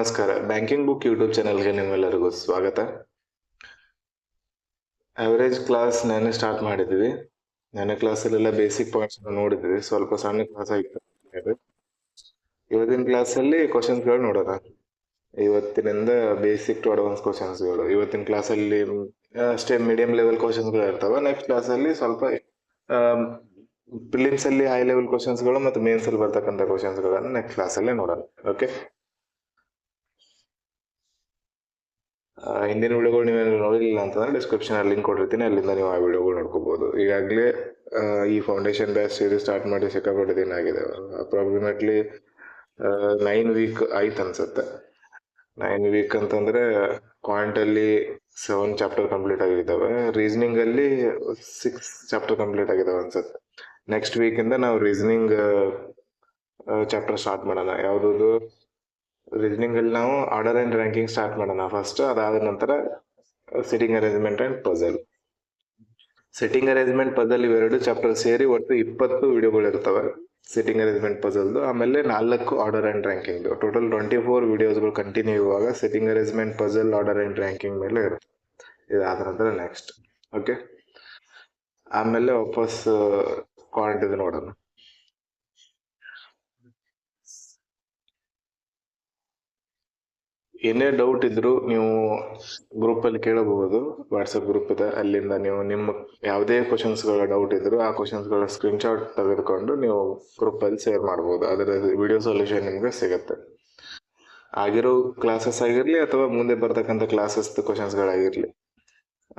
ನಮಸ್ಕಾರ. Banking book YouTube ಚಾನೆಲ್ಗೆ ನಿಮ್ಮೆಲ್ಲರಿಗೂ ಸ್ವಾಗತ. ಅವರೇಜ್ ಕ್ಲಾಸ್ ನೆನ್ನೆ ಸ್ಟಾರ್ಟ್ ಮಾಡಿದ್ವಿ. ನೆನ್ನೆ ಕ್ಲಾಸಲ್ಲೆಲ್ಲ ಬೇಸಿಕ್ ಪಾಯಿಂಟ್ಸ್ ನೋಡಿದ್ವಿ. ಸ್ವಲ್ಪ ಸಣ್ಣ ಕ್ಲಾಸ್ ಆಯ್ತು. ಇವತ್ತಿನ ಕ್ಲಾಸಲ್ಲಿ ಕ್ವಶನ್ಸ್ಗಳು ನೋಡೋಣ. ಇವತ್ತಿನಿಂದ ಬೇಸಿಕ್ ಟು ಅಡ್ವಾನ್ಸ್ ಕ್ವಶನ್ಸ್ಗಳು. ಇವತ್ತಿನ ಕ್ಲಾಸಲ್ಲಿ ಅಷ್ಟೇ ಮೀಡಿಯಂ ಲೆವೆಲ್ ಕ್ವಶನ್ಸ್ಗಳು ಇರ್ತವೆ. ನೆಕ್ಸ್ಟ್ ಕ್ಲಾಸಲ್ಲಿ ಸ್ವಲ್ಪ ಪ್ರಿಲಿಮ್ಸ್ ಅಲ್ಲಿ ಹೈ ಲೆವೆಲ್ ಕ್ವಶನ್ಸ್ಗಳು ಮತ್ತು ಮೇನ್ಸ್ ಅಲ್ಲಿ ಬರ್ತಕ್ಕಂಥ ಕ್ವಶನ್ಸ್ಗಳನ್ನು ನೆಕ್ಸ್ಟ್ ಕ್ಲಾಸಲ್ಲಿ ನೋಡೋಣ. ಓಕೆ, ಹಿಂದಿನ ವಿಡಿಯೋಗಳು ನೀವೇನು ನೋಡಿಲ್ಲ ಅಂತಂದ್ರೆ ಡಿಸ್ಕ್ರಿಪ್ಷನ್ ಅಲ್ಲಿ ಲಿಂಕ್ ಕೊಟ್ಟಿರ್ತೀನಿ, ಅಲ್ಲಿಂದ ನೀವು ಆ ವಿಡಿಯೋಗಳು ನೋಡ್ಕೋಬಹುದು. ಈಗಾಗಲೇ ಈ ಫೌಂಡೇಶನ್ ಬ್ಯಾಚ್ ಸೀರೀಸ್ ಸ್ಟಾರ್ಟ್ ಮಾಡಿ ಸಿಕ್ಕಾಪಟ್ಟೆ ದಿನ ಆಗಿದೆ. ಅಪ್ರಾಕ್ಸಿಮೇಟ್ಲಿ 9 ವೀಕ್ ಆಯ್ತು ಅನ್ಸುತ್ತೆ. 9 ವೀಕ್ ಅಂತಂದ್ರೆ ಕ್ವಾಂಟ್ ಅಲ್ಲಿ 7 ಚಾಪ್ಟರ್ ಕಂಪ್ಲೀಟ್ ಆಗಿದ್ದಾವೆ. ರೀಸನಿಂಗ್ ಅಲ್ಲಿ 6 ಚಾಪ್ಟರ್ ಕಂಪ್ಲೀಟ್ ಆಗಿದಾವೆ ಅನ್ಸುತ್ತೆ. ನೆಕ್ಸ್ಟ್ ವೀಕ್ ಇಂದ ನಾವು ರೀಸನಿಂಗ್ ಚಾಪ್ಟರ್ ಸ್ಟಾರ್ಟ್ ಮಾಡೋಣ. ಯಾವ್ದು ರೀಸನಿಂಗ್ ಅಲ್ಲಿ ನಾವು ಆರ್ಡರ್ ಅಂಡ್ ರ್ಯಾಂಕಿಂಗ್ ಸ್ಟಾರ್ಟ್ ಮಾಡೋಣ ಫಸ್ಟ್. ಅದಾದ ನಂತರ sitting arrangement and puzzle. Sitting arrangement puzzle ಇವೆರಡು ಚಾಪ್ಟರ್ ಸೇರಿ ಒಟ್ಟು 20 ವಿಡಿಯೋಗಳು ಇರ್ತವೆ ಸಿಟಿಂಗ್ ಅರೇಂಜ್ಮೆಂಟ್ ಪಜಲ್ದು. ಆಮೇಲೆ 4 ಆರ್ಡರ್ ಅಂಡ್ ರ್ಯಾಂಕಿಂಗ್. ಟೋಟಲ್ 24 ವಿಡಿಯೋಸ್ಗಳು ಕಂಟಿನ್ಯೂ ಇರುವಾಗ sitting arrangement puzzle, order and ranking ಮೇಲೆ ಇರುತ್ತೆ. ಇದಾದ ನಂತರ ನೆಕ್ಸ್ಟ್ ಓಕೆ, ಆಮೇಲೆ ವಾಪಸ್ ಕ್ವಾಂಟ್ ಇದು ನೋಡೋಣ. ಏನೇ ಡೌಟ್ ಇದ್ರು ನೀವು ಗ್ರೂಪ್ ಅಲ್ಲಿ ಕೇಳಬಹುದು. ವಾಟ್ಸಪ್ ಗ್ರೂಪ್ ಇದೆ, ಅಲ್ಲಿಂದ ನೀವು ನಿಮ್ಮ ಯಾವುದೇ ಕ್ವಶನ್ಸ್ಗಳ ಡೌಟ್ ಇದ್ರು ಆ ಕ್ವಶನ್ಸ್ಗಳ ಸ್ಕ್ರೀನ್ಶಾಟ್ ತೆಗೆದುಕೊಂಡು ನೀವು ಗ್ರೂಪ್ ಅಲ್ಲಿ ಶೇರ್ ಮಾಡಬಹುದು. ಅದರ ವಿಡಿಯೋ ಸೊಲ್ಯೂಷನ್ ನಿಮ್ಗೆ ಸಿಗುತ್ತೆ. ಆಗಿರೋ ಕ್ಲಾಸಸ್ ಆಗಿರ್ಲಿ ಅಥವಾ ಮುಂದೆ ಬರ್ತಕ್ಕಂಥ ಕ್ಲಾಸಸ್ ಕ್ವಶನ್ಸ್ಗಳಾಗಿರ್ಲಿ,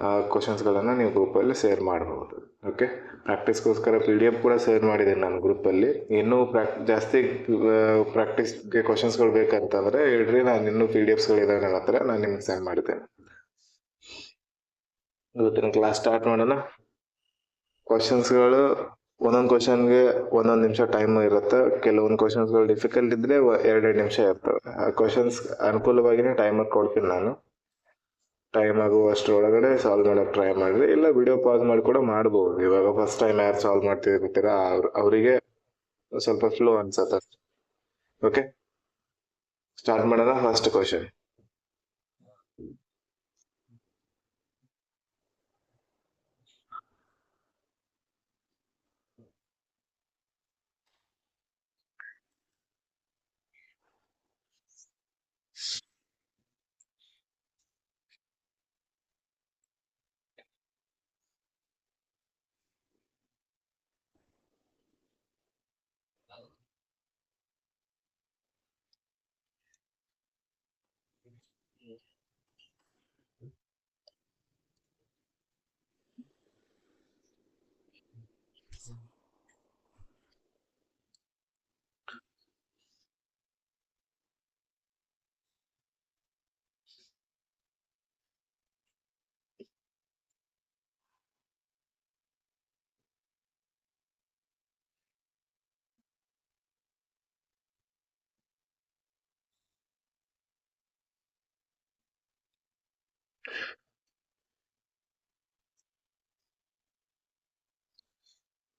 ಆ ಕ್ವಶನ್ಸ್ಗಳನ್ನ ನೀವು ಗ್ರೂಪ್ ಅಲ್ಲಿ ಶೇರ್ ಮಾಡಬಹುದು. ಓಕೆ, ಪ್ರಾಕ್ಟೀಸ್ಗೋಸ್ಕರ PDF ಕೂಡ ಶೇರ್ ಮಾಡಿದ್ದೀನಿ ನಾನು ಗ್ರೂಪ್ ಅಲ್ಲಿ. ಇನ್ನೂ ಜಾಸ್ತಿ ಪ್ರಾಕ್ಟೀಸ್ಗೆ ಕ್ವಶನ್ಸ್ಗಳು ಬೇಕಂತಂದ್ರೆ ಹೇಳ್ರಿ, ನಾನು ಇನ್ನೂ PDFಸ್ಗಳು ಇದಾವೆ ನನ್ನ ಹತ್ರ, ನಾನು ನಿಮ್ಗೆ ಸೆಂಡ್ ಮಾಡಿದ್ದೇನೆ. ಇವತ್ತಿನ ಕ್ಲಾಸ್ ಸ್ಟಾರ್ಟ್ ಮಾಡೋಣ. ಕ್ವಶನ್ಸ್ಗಳು ಒಂದೊಂದು ಕ್ವಶನ್ಗೆ 1 ನಿಮಿಷ ಟೈಮ್ ಇರುತ್ತೆ. ಕೆಲವೊಂದು ಕ್ವಶನ್ಸ್ಗಳು ಡಿಫಿಕಲ್ಟ್ ಇದ್ರೆ 2 ನಿಮಿಷ ಇರ್ತವೆ. ಆ ಕ್ವಶನ್ಸ್ ಅನುಕೂಲವಾಗಿನೇ ಟೈಮರ್ ಕೊಡ್ತೀನಿ ನಾನು. ಟೈಮ್ ಆಗುವಷ್ಟರೊಳಗಡೆ ಸಾಲ್ವ್ ಮಾಡಕ್ ಟ್ರೈ ಮಾಡಿದ್ರೆ, ಇಲ್ಲ ವಿಡಿಯೋ ಪಾಸ್ ಮಾಡಿ ಕೂಡ ಮಾಡಬಹುದು. ಇವಾಗ ಫಸ್ಟ್ ಟೈಮ್ ಯಾರು ಸಾಲ್ವ್ ಮಾಡ್ತಿರ್ತೀರಾ ಅವರಿಗೆ ಸ್ವಲ್ಪ ಸ್ಲೋ ಅನ್ಸತ್ತೆ. ಓಕೆ, ಸ್ಟಾರ್ಟ್ ಮಾಡೋಣ. First question.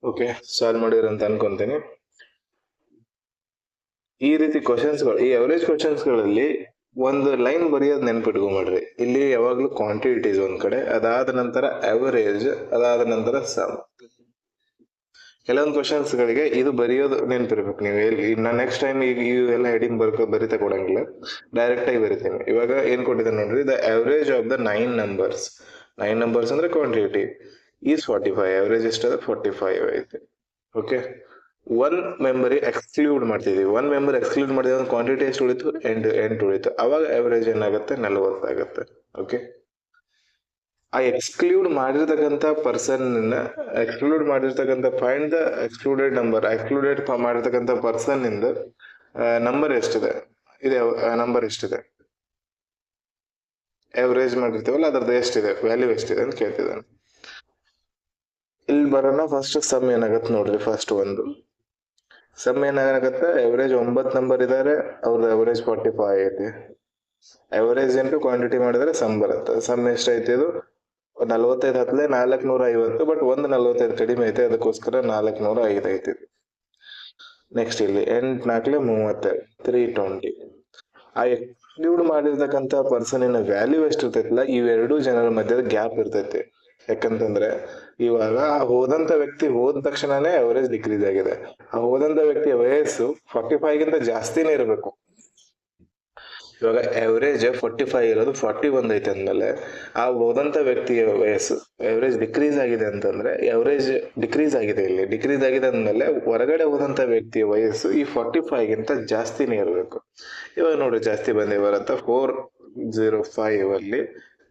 ಓಕೆ, ಸಾಲ್ವ್ ಮಾಡಿರ ಅಂತ ಅನ್ಕೊಂತೀನಿ. ಈ ರೀತಿ ಕ್ವಶನ್ಸ್ಗಳು, ಈ ಅವರೇಜ್ ಕ್ವಶನ್ಸ್ಗಳಲ್ಲಿ ಒಂದು ಲೈನ್ ಬರೆಯೋದು ನೆನ್ಪಿಟ್ಕೊಂಡ್ಬಿಡ್ರಿ. ಇಲ್ಲಿ ಯಾವಾಗ್ಲೂ ಕ್ವಾಂಟಿಟೀಸ್ ಒಂದ್ ಕಡೆ, ಅದಾದ ನಂತರ ಅವರೇಜ್, ಅದಾದ ನಂತರ ಸಮ್. ಕೆಲವೊಂದು ಕ್ವಶನ್ಸ್ಗಳಿಗೆ ಇದು ಬರೆಯೋದು ನೆನ್ಪಿರ್ಬೇಕು. ನೀವು ನೆಕ್ಸ್ಟ್ ಟೈಮ್ ಈಗ ಇವೆಲ್ಲ ಹೆಡಿಂಗ್ ಬರಿತಾ ಕೊಡಂಗಿಲ್ಲ, ಡೈರೆಕ್ಟ್ ಆಗಿ ಬರಿತೀನಿ. ಇವಾಗ ಏನ್ ಕೊಟ್ಟಿದ್ದಾನೆ ನೋಡ್ರಿ, the average of the 9 numbers. 9 numbers ಅಂದ್ರೆ ಕ್ವಾಂಟಿಟಿ ಈಸ್ 45. ಅವರೇಜ್ ಎಷ್ಟಾದ್ರೆ 45 ಐತೆ. ಓಕೆ, 1 ಮೆಂಬರ್ ಎಕ್ಸ್ಕ್ಲೂಡ್ ಮಾಡ್ತಿದೀವಿ. 1 ಮೆಂಬರ್ ಎಕ್ಸ್ಕ್ಲೂಡ್ ಮಾಡಿದ್ರೆ ಒಂದು ಕ್ವಾಂಟಿಟಿ ಎಷ್ಟು ಉಳಿತು? 8 ಉಳಿತು. ಅವಾಗ ಅವರೇಜ್ ಏನಾಗುತ್ತೆ? 40 ಆಗುತ್ತೆ. ಓಕೆ, ಆ ಎಕ್ಸ್ಕ್ಲೂಡ್ ಮಾಡಿರ್ತಕ್ಕಂಥ find the excluded number. Excluded ಮಾಡಿರ್ತಕ್ಕಂಥ ಪರ್ಸನ್ ಇಂದ ನಂಬರ್ ಎಷ್ಟಿದೆ, ಇದೆ ನಂಬರ್ ಎಷ್ಟಿದೆ, ಅವರೇಜ್ ಮಾಡಿರ್ತೀವಲ್ಲ ಅದ್ರದ್ದು ಎಷ್ಟಿದೆ, ವ್ಯಾಲ್ಯೂ ಎಷ್ಟಿದೆ ಅಂತ ಕೇಳ್ತಿದ್ದಾನೆ. ಇಲ್ಲಿ ಬರೋಣ. ಫಸ್ಟ್ ಸಮ್ ಏನಾಗತ್ತೆ ನೋಡ್ರಿ. ಫಸ್ಟ್ ಒಂದು ಸಮ್ ಏನಾಗತ್ತೆ, ಅವರೇಜ್ 9 ನಂಬರ್ ಇದಾರೆ, ಅವ್ರದ್ದು ಅವರೇಜ್ 45 ಐತಿ. ಅವರೇಜ್ ಇಂಟು ಕ್ವಾಂಟಿಟಿ ಮಾಡಿದ್ರೆ ಸಮ್ ಬರುತ್ತೆ. ಸಮ್ ಎಷ್ಟೈತಿ? ಇದು 45 ಹತ್ತಲೆ 450. ಬಟ್ 45 ಕಡಿಮೆ ಐತೆ, ಅದಕ್ಕೋಸ್ಕರ 405 ಐತಿ. ನೆಕ್ಸ್ಟ್ ಇಲ್ಲಿ 8 4 32 320. ಆ ಎಕ್ಸ್ಕ್ಲೂಡ್ ಮಾಡಿರ್ತಕ್ಕಂಥ ಪರ್ಸನಿನ ವ್ಯಾಲ್ಯೂ ಎಷ್ಟಿರ್ತೈತಿಲ್ಲ ಇವೆರಡೂ ಜನರ ಮಧ್ಯದ ಗ್ಯಾಪ್ ಇರ್ತೈತಿ. ಯಾಕಂತಂದ್ರೆ ಇವಾಗ ಆ ಹೋದಂತ ವ್ಯಕ್ತಿ ಹೋದ ತಕ್ಷಣನೇ ಅವರೇಜ್ ಡಿಕ್ರೀಸ್ ಆಗಿದೆ. ಆ ಹೋದಂತ ವ್ಯಕ್ತಿಯ ವಯಸ್ಸು 45 ಗಿಂತ ಜಾಸ್ತಿನೇ ಇರಬೇಕು. ಇವಾಗ ಅವರೇಜ್ 45 ಇರೋದು 41 ಐತೆ ಅಂದ್ಮೇಲೆ ಆ ಹೋದಂತ ವ್ಯಕ್ತಿಯ ವಯಸ್ಸು ಅವರೇಜ್ ಡಿಕ್ರೀಸ್ ಆಗಿದೆ ಅಂತಂದ್ರೆ ಅವರೇಜ್ ಡಿಕ್ರೀಸ್ ಆಗಿದೆ, ಇಲ್ಲಿ ಡಿಕ್ರೀಸ್ ಆಗಿದೆ ಅಂದ್ಮೇಲೆ ಹೊರಗಡೆ ಹೋದಂತ ವ್ಯಕ್ತಿಯ ವಯಸ್ಸು ಈ 45 ಗಿಂತ ಜಾಸ್ತಿನೇ ಇರಬೇಕು. ಇವಾಗ ನೋಡಿ ಜಾಸ್ತಿ ಬಂದೇ ಬರುತ್ತ. 405 ಅಲ್ಲಿ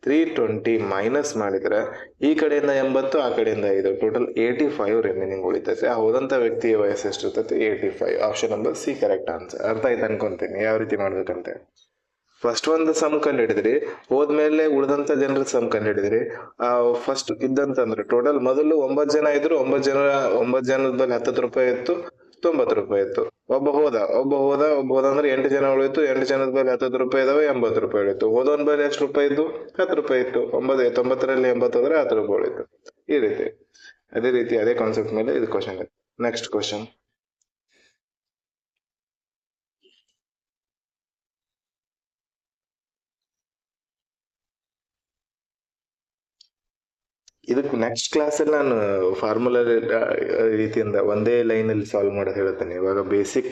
320 ಮೈನಸ್ ಮಾಡಿದ್ರೆ ಈ ಕಡೆಯಿಂದ 80 ಆ ಕಡೆಯಿಂದ 5 ಟೋಟಲ್ 85 ರಿಮೈನಿಂಗ್ ಉಳಿತೈತೆ. ಆ ಹೋದಂತ ವ್ಯಕ್ತಿಯ ವಯಸ್ಸು ಎಷ್ಟಿರ್ತೈತೆ 85. Option number C correct answer. ಅರ್ಥ ಆಯ್ತು ಅನ್ಕೊಂತೀನಿ ಯಾವ ರೀತಿ ಮಾಡ್ಬೇಕಂತೆ. ಫಸ್ಟ್ ಒಂದು ಸಮ್ ಕಂಡು ಹಿಡಿದ್ರಿ, ಹೋದ್ಮೇಲೆ ಉಳಿದಂತ ಜನರ ಸಮ್ ಕಂಡು ಹಿಡಿದ್ರಿ. ಫಸ್ಟ್ ಇದ್ದಂತಂದ್ರೆ ಟೋಟಲ್ ಮೊದಲು 9 ಜನ ಇದ್ರು, 9 ಜನದ ಬಲ್ಲಿ 10 ರೂಪಾಯಿ ಇತ್ತು, 90 ರೂಪಾಯಿ ಇತ್ತು. ಒಬ್ಬ ಹೋದ ಅಂದ್ರೆ 8 ಜನ ಉಳಿತು, 8 ಜನದ ಬಲ್ಲಿ 10 ರೂಪಾಯಿ ಇದಾವೆ, 80 ರೂಪಾಯಿ ಉಳಿತು. ಹೋದವನ್ ಬಲ್ಲಿ ಎಷ್ಟು ರೂಪಾಯಿ ಇದ್ದು 10 ರೂಪಾಯಿ ಇತ್ತು. 90ರಲ್ಲಿ 80 ಹೋದ್ರೆ 10 ರೂಪಾಯಿ ಉಳಿತು. ಈ ರೀತಿ ಅದೇ ಕಾನ್ಸೆಪ್ಟ್ ಮೇಲೆ ಇದು ಕ್ವಶನ್ ಇದೆ. ನೆಕ್ಸ್ಟ್ ಕ್ವಶನ್, ಇದಕ್ಕೆ ನೆಕ್ಸ್ಟ್ ಕ್ಲಾಸಲ್ಲಿ ನಾನು ಫಾರ್ಮುಲಾ ರೀತಿಯಿಂದ ಒಂದೇ ಲೈನಲ್ಲಿ ಸಾಲ್ವ್ ಮಾಡೋದು ಹೇಳ್ತೇನೆ. ಇವಾಗ ಬೇಸಿಕ್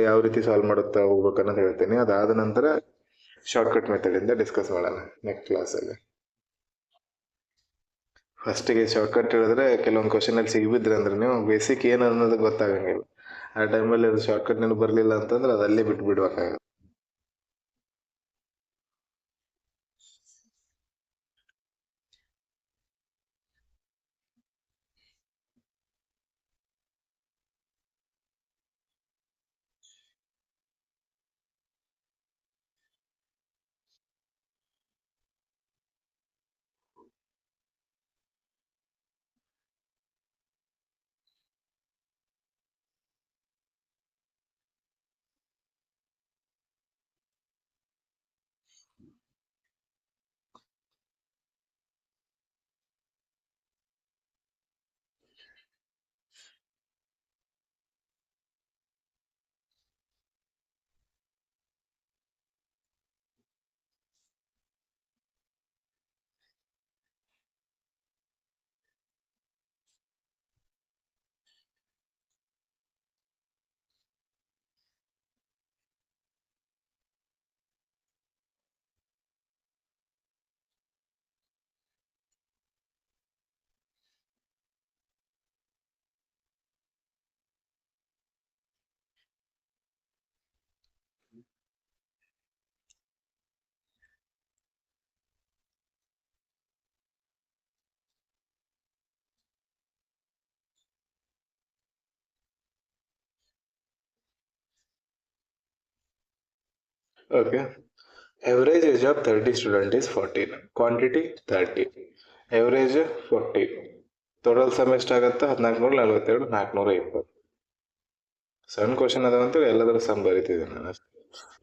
ಯಾವ ರೀತಿ ಸಾಲ್ವ್ ಮಾಡುತ್ತಾ ಹೋಗ್ಬೇಕನ್ನೋದು ಹೇಳ್ತೇನೆ. ಅದಾದ ನಂತರ ಶಾರ್ಟ್ಕಟ್ ಮೆಥಡಿಂದ ಡಿಸ್ಕಸ್ ಮಾಡೋಣ ನೆಕ್ಸ್ಟ್ ಕ್ಲಾಸಲ್ಲಿ. ಫಸ್ಟಿಗೆ ಶಾರ್ಟ್ಕಟ್ ಹೇಳಿದ್ರೆ ಕೆಲವೊಂದು ಕ್ವಶನಲ್ಲಿ ಸಿಗ್ಬಿದ್ರಿ ಅಂದ್ರೆ ನೀವು ಬೇಸಿಕ್ ಏನು ಅನ್ನೋದು ಗೊತ್ತಾಗಂಗಿಲ್ಲ. ಆ ಟೈಮಲ್ಲಿ ಅದು ಶಾರ್ಟ್ಕಟ್ ನೆನಪು ಬರಲಿಲ್ಲ ಅಂತಂದ್ರೆ ಅದಲ್ಲೇ ಬಿಟ್ಟು ಬಿಡ್ಬೇಕಾಗುತ್ತೆ. Okay, average age of 30 student is 14, quantity 30, average 40, total some ಎಷ್ಟಾಗತ್ತೆ 1442, 420. ಸಣ್ಣ ಕ್ವಶನ್ ಅದಾವಂತೇಳಿ ಎಲ್ಲದರ ಸಮ್ ಬರಿತಿದ್ದೀನಿ ನಾನು ಅಷ್ಟೇ.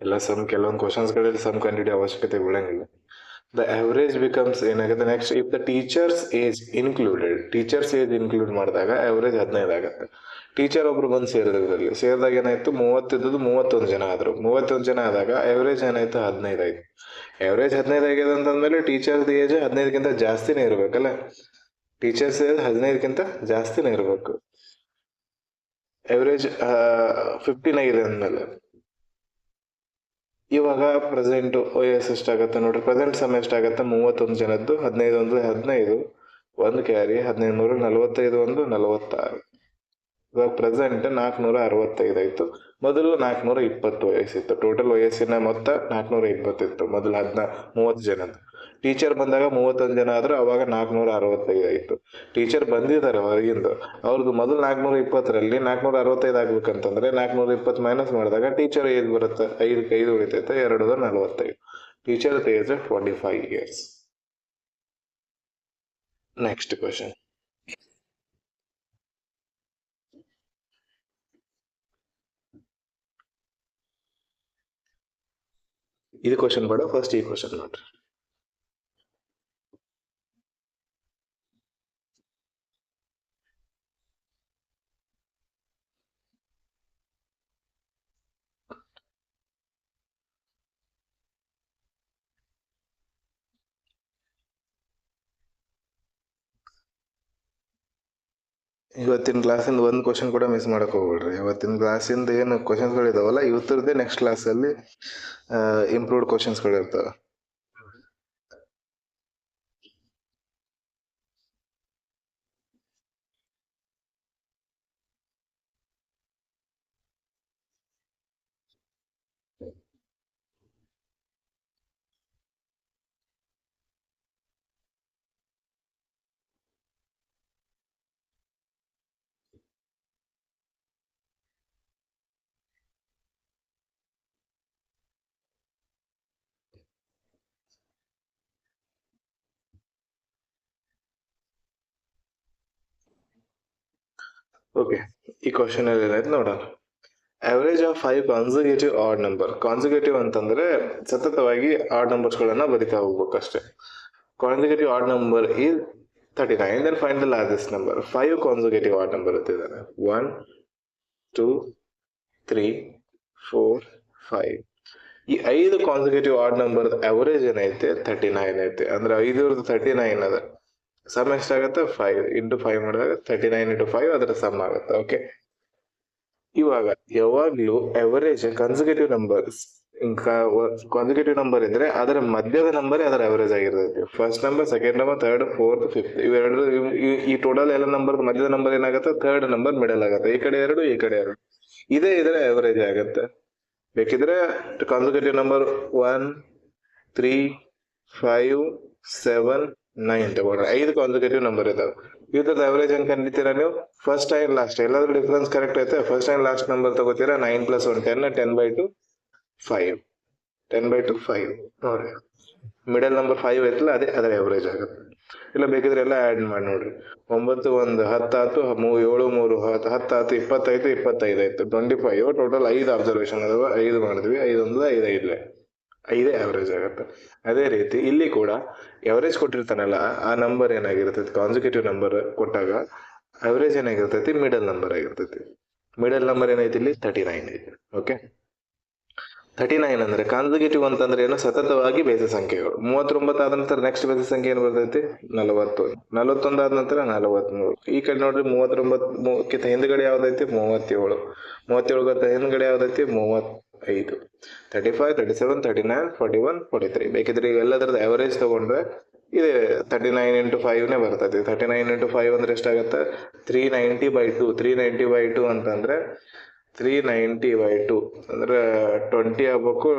ಎಲ್ಲ ಸಮ್ ಕೆಲವೊಂದು ಕ್ವಶನ್ಸ್ಗಳಲ್ಲಿ ಸಮ್ ಕಂಡಿಡಿಯೋ ಅವಶ್ಯಕತೆ ಬೀಳಂಗಿಲ್ಲ. ದ ಅವರೇಜ್ ಬಿಕಮ್ಸ್ ಏನಾಗುತ್ತೆ next, if the teachers age include ಮಾಡಿದಾಗ ಅವರೇಜ್ 15 ಆಗುತ್ತೆ. ಟೀಚರ್ ಒಬ್ರು ಬಂದು ಸೇರಿದಾಗ ಏನಾಯ್ತು 30 ಇದ್ದದ್ದು 31 ಜನ ಆದ್ರು. 31 ಜನ ಆದಾಗ ಅವರೇಜ್ ಏನಾಯ್ತು 15 ಆಯ್ತು. ಅವರೇಜ್ 15 ಆಗಿದೆ ಅಂತಂದ್ಮೇಲೆ ಟೀಚರ್ಸ್ ಏಜ್ 15ಗಿಂತ ಜಾಸ್ತಿನೇ ಇರ್ಬೇಕಲ್ಲ. ಟೀಚರ್ಸ್ ಏಜ್ 15ಗಿಂತ ಜಾಸ್ತಿನೇ ಇರಬೇಕು. ಅವರೇಜ್ 15 ಆಗಿದೆ ಅಂದ್ಮೇಲೆ ಇವಾಗ ಪ್ರೆಸೆಂಟ್ ವಯಸ್ಸು ಎಷ್ಟಾಗತ್ತೆ ನೋಡ್ರಿ. ಪ್ರೆಸೆಂಟ್ ಸಮಯ ಎಷ್ಟಾಗತ್ತೆ 31 ಜನದ್ದು 15 ಒಂದು 15, ಒಂದು ಕ್ಯಾರಿ 1545 ಒಂದು 46. ಇವಾಗ ಪ್ರೆಸೆಂಟ್ 465 ಆಯ್ತು. ಮೊದಲು 420 ವಯಸ್ಸಿತ್ತು. ಟೋಟಲ್ ವಯಸ್ಸಿನ ಮೊತ್ತ 420 ಇತ್ತು ಮೊದಲು 30 ಜನದ್ದು. ಟೀಚರ್ ಬಂದಾಗ 31 ಜನ ಆದ್ರೆ ಅವಾಗ 465 ಆಯ್ತು. ಟೀಚರ್ ಬಂದಿದ್ದಾರೆ ಹೊರಗಿಂದ, ಅವ್ರದ್ದು ಮೊದಲು 420ರಲ್ಲಿ 465 ಆಗ್ಬೇಕಂತಂದ್ರೆ 420 ಮೈನಸ್ ಮಾಡಿದಾಗ ಟೀಚರ್ ಏಜ್ ಬರುತ್ತೆ 5 ಉಳಿತೈತೆ 245. Teacher age 25 years. Next question, ಇದು ಕ್ವಶನ್ ಬೇಡ, ಫಸ್ಟ್ ಈ ಕ್ವಶನ್ ನೋಡ್ರಿ. ಇವತ್ತಿನ ಕ್ಲಾಸಿಂದ ಒಂದು ಕ್ವಶನ್ ಕೂಡ ಮಿಸ್ ಮಾಡಕ್ ಹೋಗ್ಬೇಡ್ರಿ. ಇವತ್ತಿನ ಕ್ಲಾಸಿಂದ ಏನು ಕ್ವಶನ್ಸ್ಗಳು ಇದಾವಲ್ಲ ಇವತ್ತರದ್ದೇ ನೆಕ್ಸ್ಟ್ ಕ್ಲಾಸಲ್ಲಿ ಇಂಪ್ರೂವ್ಡ್ ಕ್ವಶನ್ಸ್ಗಳು ಇರ್ತಾವೆ. ಓಕೆ, ಈ ಕ್ವಶನ್ ಅಲ್ಲಿ ಏನಾಯ್ತು ನೋಡೋಣ. Average of 5 consecutive odd number. Consecutive ಅಂತಂದ್ರೆ ಸತತವಾಗಿ ಆಡ್ ನಂಬರ್ಸ್ಗಳನ್ನ ಬರಿತಾ ಹೋಗ್ಬೇಕಷ್ಟೇ. Consecutive odd number is 39. Then find the largest number. 5 consecutive odd number ಇರ್ತಿದ್ದಾನೆ. 1 2 3 4 5. ಈ 5 ಕಾನ್ಸಿಕ್ಯೂಟಿವ್ ಆಡ್ ನಂಬರ್ ಅವರೇಜ್ ಏನೈತೆ 39 ಐತೆ. ಅಂದ್ರೆ 5 39 ಅದ. ಸಮ್ ಎಷ್ಟಾಗತ್ತೆ 5 ಇಂಟು 5 ಮಾಡಿದಾಗ 39 ಇಂಟು 5 ಅದರ ಸಮ್ ಆಗುತ್ತೆ. ಓಕೆ, ಇವಾಗ ಯಾವಾಗ್ಲೂ average consecutive numbers consecutive number ಇದ್ರೆ ಅದರ ಮಧ್ಯದ ನಂಬರ್ ಅದರ ಅವರೇಜ್ ಆಗಿರ್ತೈತಿ. First number, second number, third, fourth, fifth ಇವೆರಡು ಈ ಟೋಟಲ್ ಎಲ್ಲ ನಂಬರ್ ಮಧ್ಯದ ನಂಬರ್ ಏನಾಗುತ್ತೆ ಥರ್ಡ್ ನಂಬರ್ ಮಿಡಲ್ ಆಗುತ್ತೆ. ಈ ಕಡೆ 2 ಈ ಕಡೆ 2 ಇದೇ ಇದ್ರೆ ಅವರೇಜ್ ಆಗುತ್ತೆ. ಬೇಕಿದ್ರೆ ಕಾನ್ಸಿಕ್ಯೂಟಿವ್ ನಂಬರ್ 1 3 5 7 9 ತಗೊಂಡ್ರೆ 5 ಕಾನ್ಸಿಕ್ಯೂಟಿವ್ ನಂಬರ್ ಇದಾವೆ. ಇದ್ರದ್ದು ಅವರೇಜ್ ಹೆಂಗ್ ಕಂಡಿತೀರಾ ನೀವು? ಫಸ್ಟ್ ಅಂಡ್ ಲಾಸ್ಟ್ ಎಲ್ಲಾದ್ರೂ ಡಿಫ್ರೆನ್ಸ್ ಕರೆಕ್ಟ್ ಐತೆ. ಫಸ್ಟ್ ಅಂಡ್ ಲಾಸ್ಟ್ ನಂಬರ್ ತಗೋತೀರಾ. 9 + 1 10, 10/2 5, 10/2 5 ನೋಡ್ರಿ. ಮಿಡಲ್ ನಂಬರ್ 5 ಐತಲ್ಲ ಅದೇ ಅದರ ಅವರೇಜ್ ಆಗುತ್ತೆ. ಇಲ್ಲ ಬೇಕಿದ್ರೆ ಎಲ್ಲ ಆಡ್ ಮಾಡಿ ನೋಡ್ರಿ. 9 1 10 ಆಯ್ತು, 7 3 10 10 ಆಯ್ತು, 25 25 ಆಯ್ತು, 25. ಟೋಟಲ್ 5 ಅಬ್ಸರ್ವೇಷನ್ ಅದಾವ. 5 ಮಾಡಿದ್ವಿ. 5 1 5 5 5 ಅವರೇಜ್ ಆಗುತ್ತೆ. ಅದೇ ರೀತಿ ಇಲ್ಲಿ ಕೂಡ ಅವರೇಜ್ ಕೊಟ್ಟಿರ್ತಾನಲ್ಲ ಆ ನಂಬರ್ ಏನಾಗಿರ್ತೈತಿ ಕಾನ್ಸಿಕ್ಯೂಟಿವ್ ನಂಬರ್ ಕೊಟ್ಟಾಗ ಅವರೇಜ್ ಏನಾಗಿರ್ತೈತಿ ಮಿಡಲ್ ನಂಬರ್ ಆಗಿರ್ತೈತಿ. ಮಿಡಲ್ ನಂಬರ್ ಏನೈತಿ ಇಲ್ಲಿ 39 ಐತಿ. ಓಕೆ, 39 ಅಂದ್ರೆ ಕಾನ್ಸಿಕ್ಯೂಟಿವ್ ಅಂತಂದ್ರೆ ಏನು? ಸತತವಾಗಿ ಬೇಸ ಸಂಖ್ಯೆಗಳು. 39 ಆದ ನಂತರ ನೆಕ್ಸ್ಟ್ ಬೇಸ ಸಂಖ್ಯೆ ಏನು ಬರ್ತೈತಿ? 40. 41 ಆದ ನಂತರ 43. ಈ ಕಡೆ ನೋಡ್ರಿ 39 ಹಿಂದ್ಗಡೆ ಯಾವ್ದೈತಿ? 37. 37 ಹಿಂದ್ಗಡೆ ಯಾವ್ದೈತಿ? 35. 35 37 39 41 43. ಬೇಕಿದ್ರೆ ಎಲ್ಲದರದ ಅವರೇಜ್ ತಗೊಂಡ್ರೆ ಇದೆ 39 ಇಂಟು 5 ಬರ್ತೈತಿ. 39 ಇಂಟು 5 ಅಂದ್ರೆ ಎಷ್ಟಾಗತ್ತೆ? 390/2. 390/2 ಅಂತಂದ್ರೆ 390/2 ಅಂದ್ರೆ 20 ಆಗ್ಬೇಕು,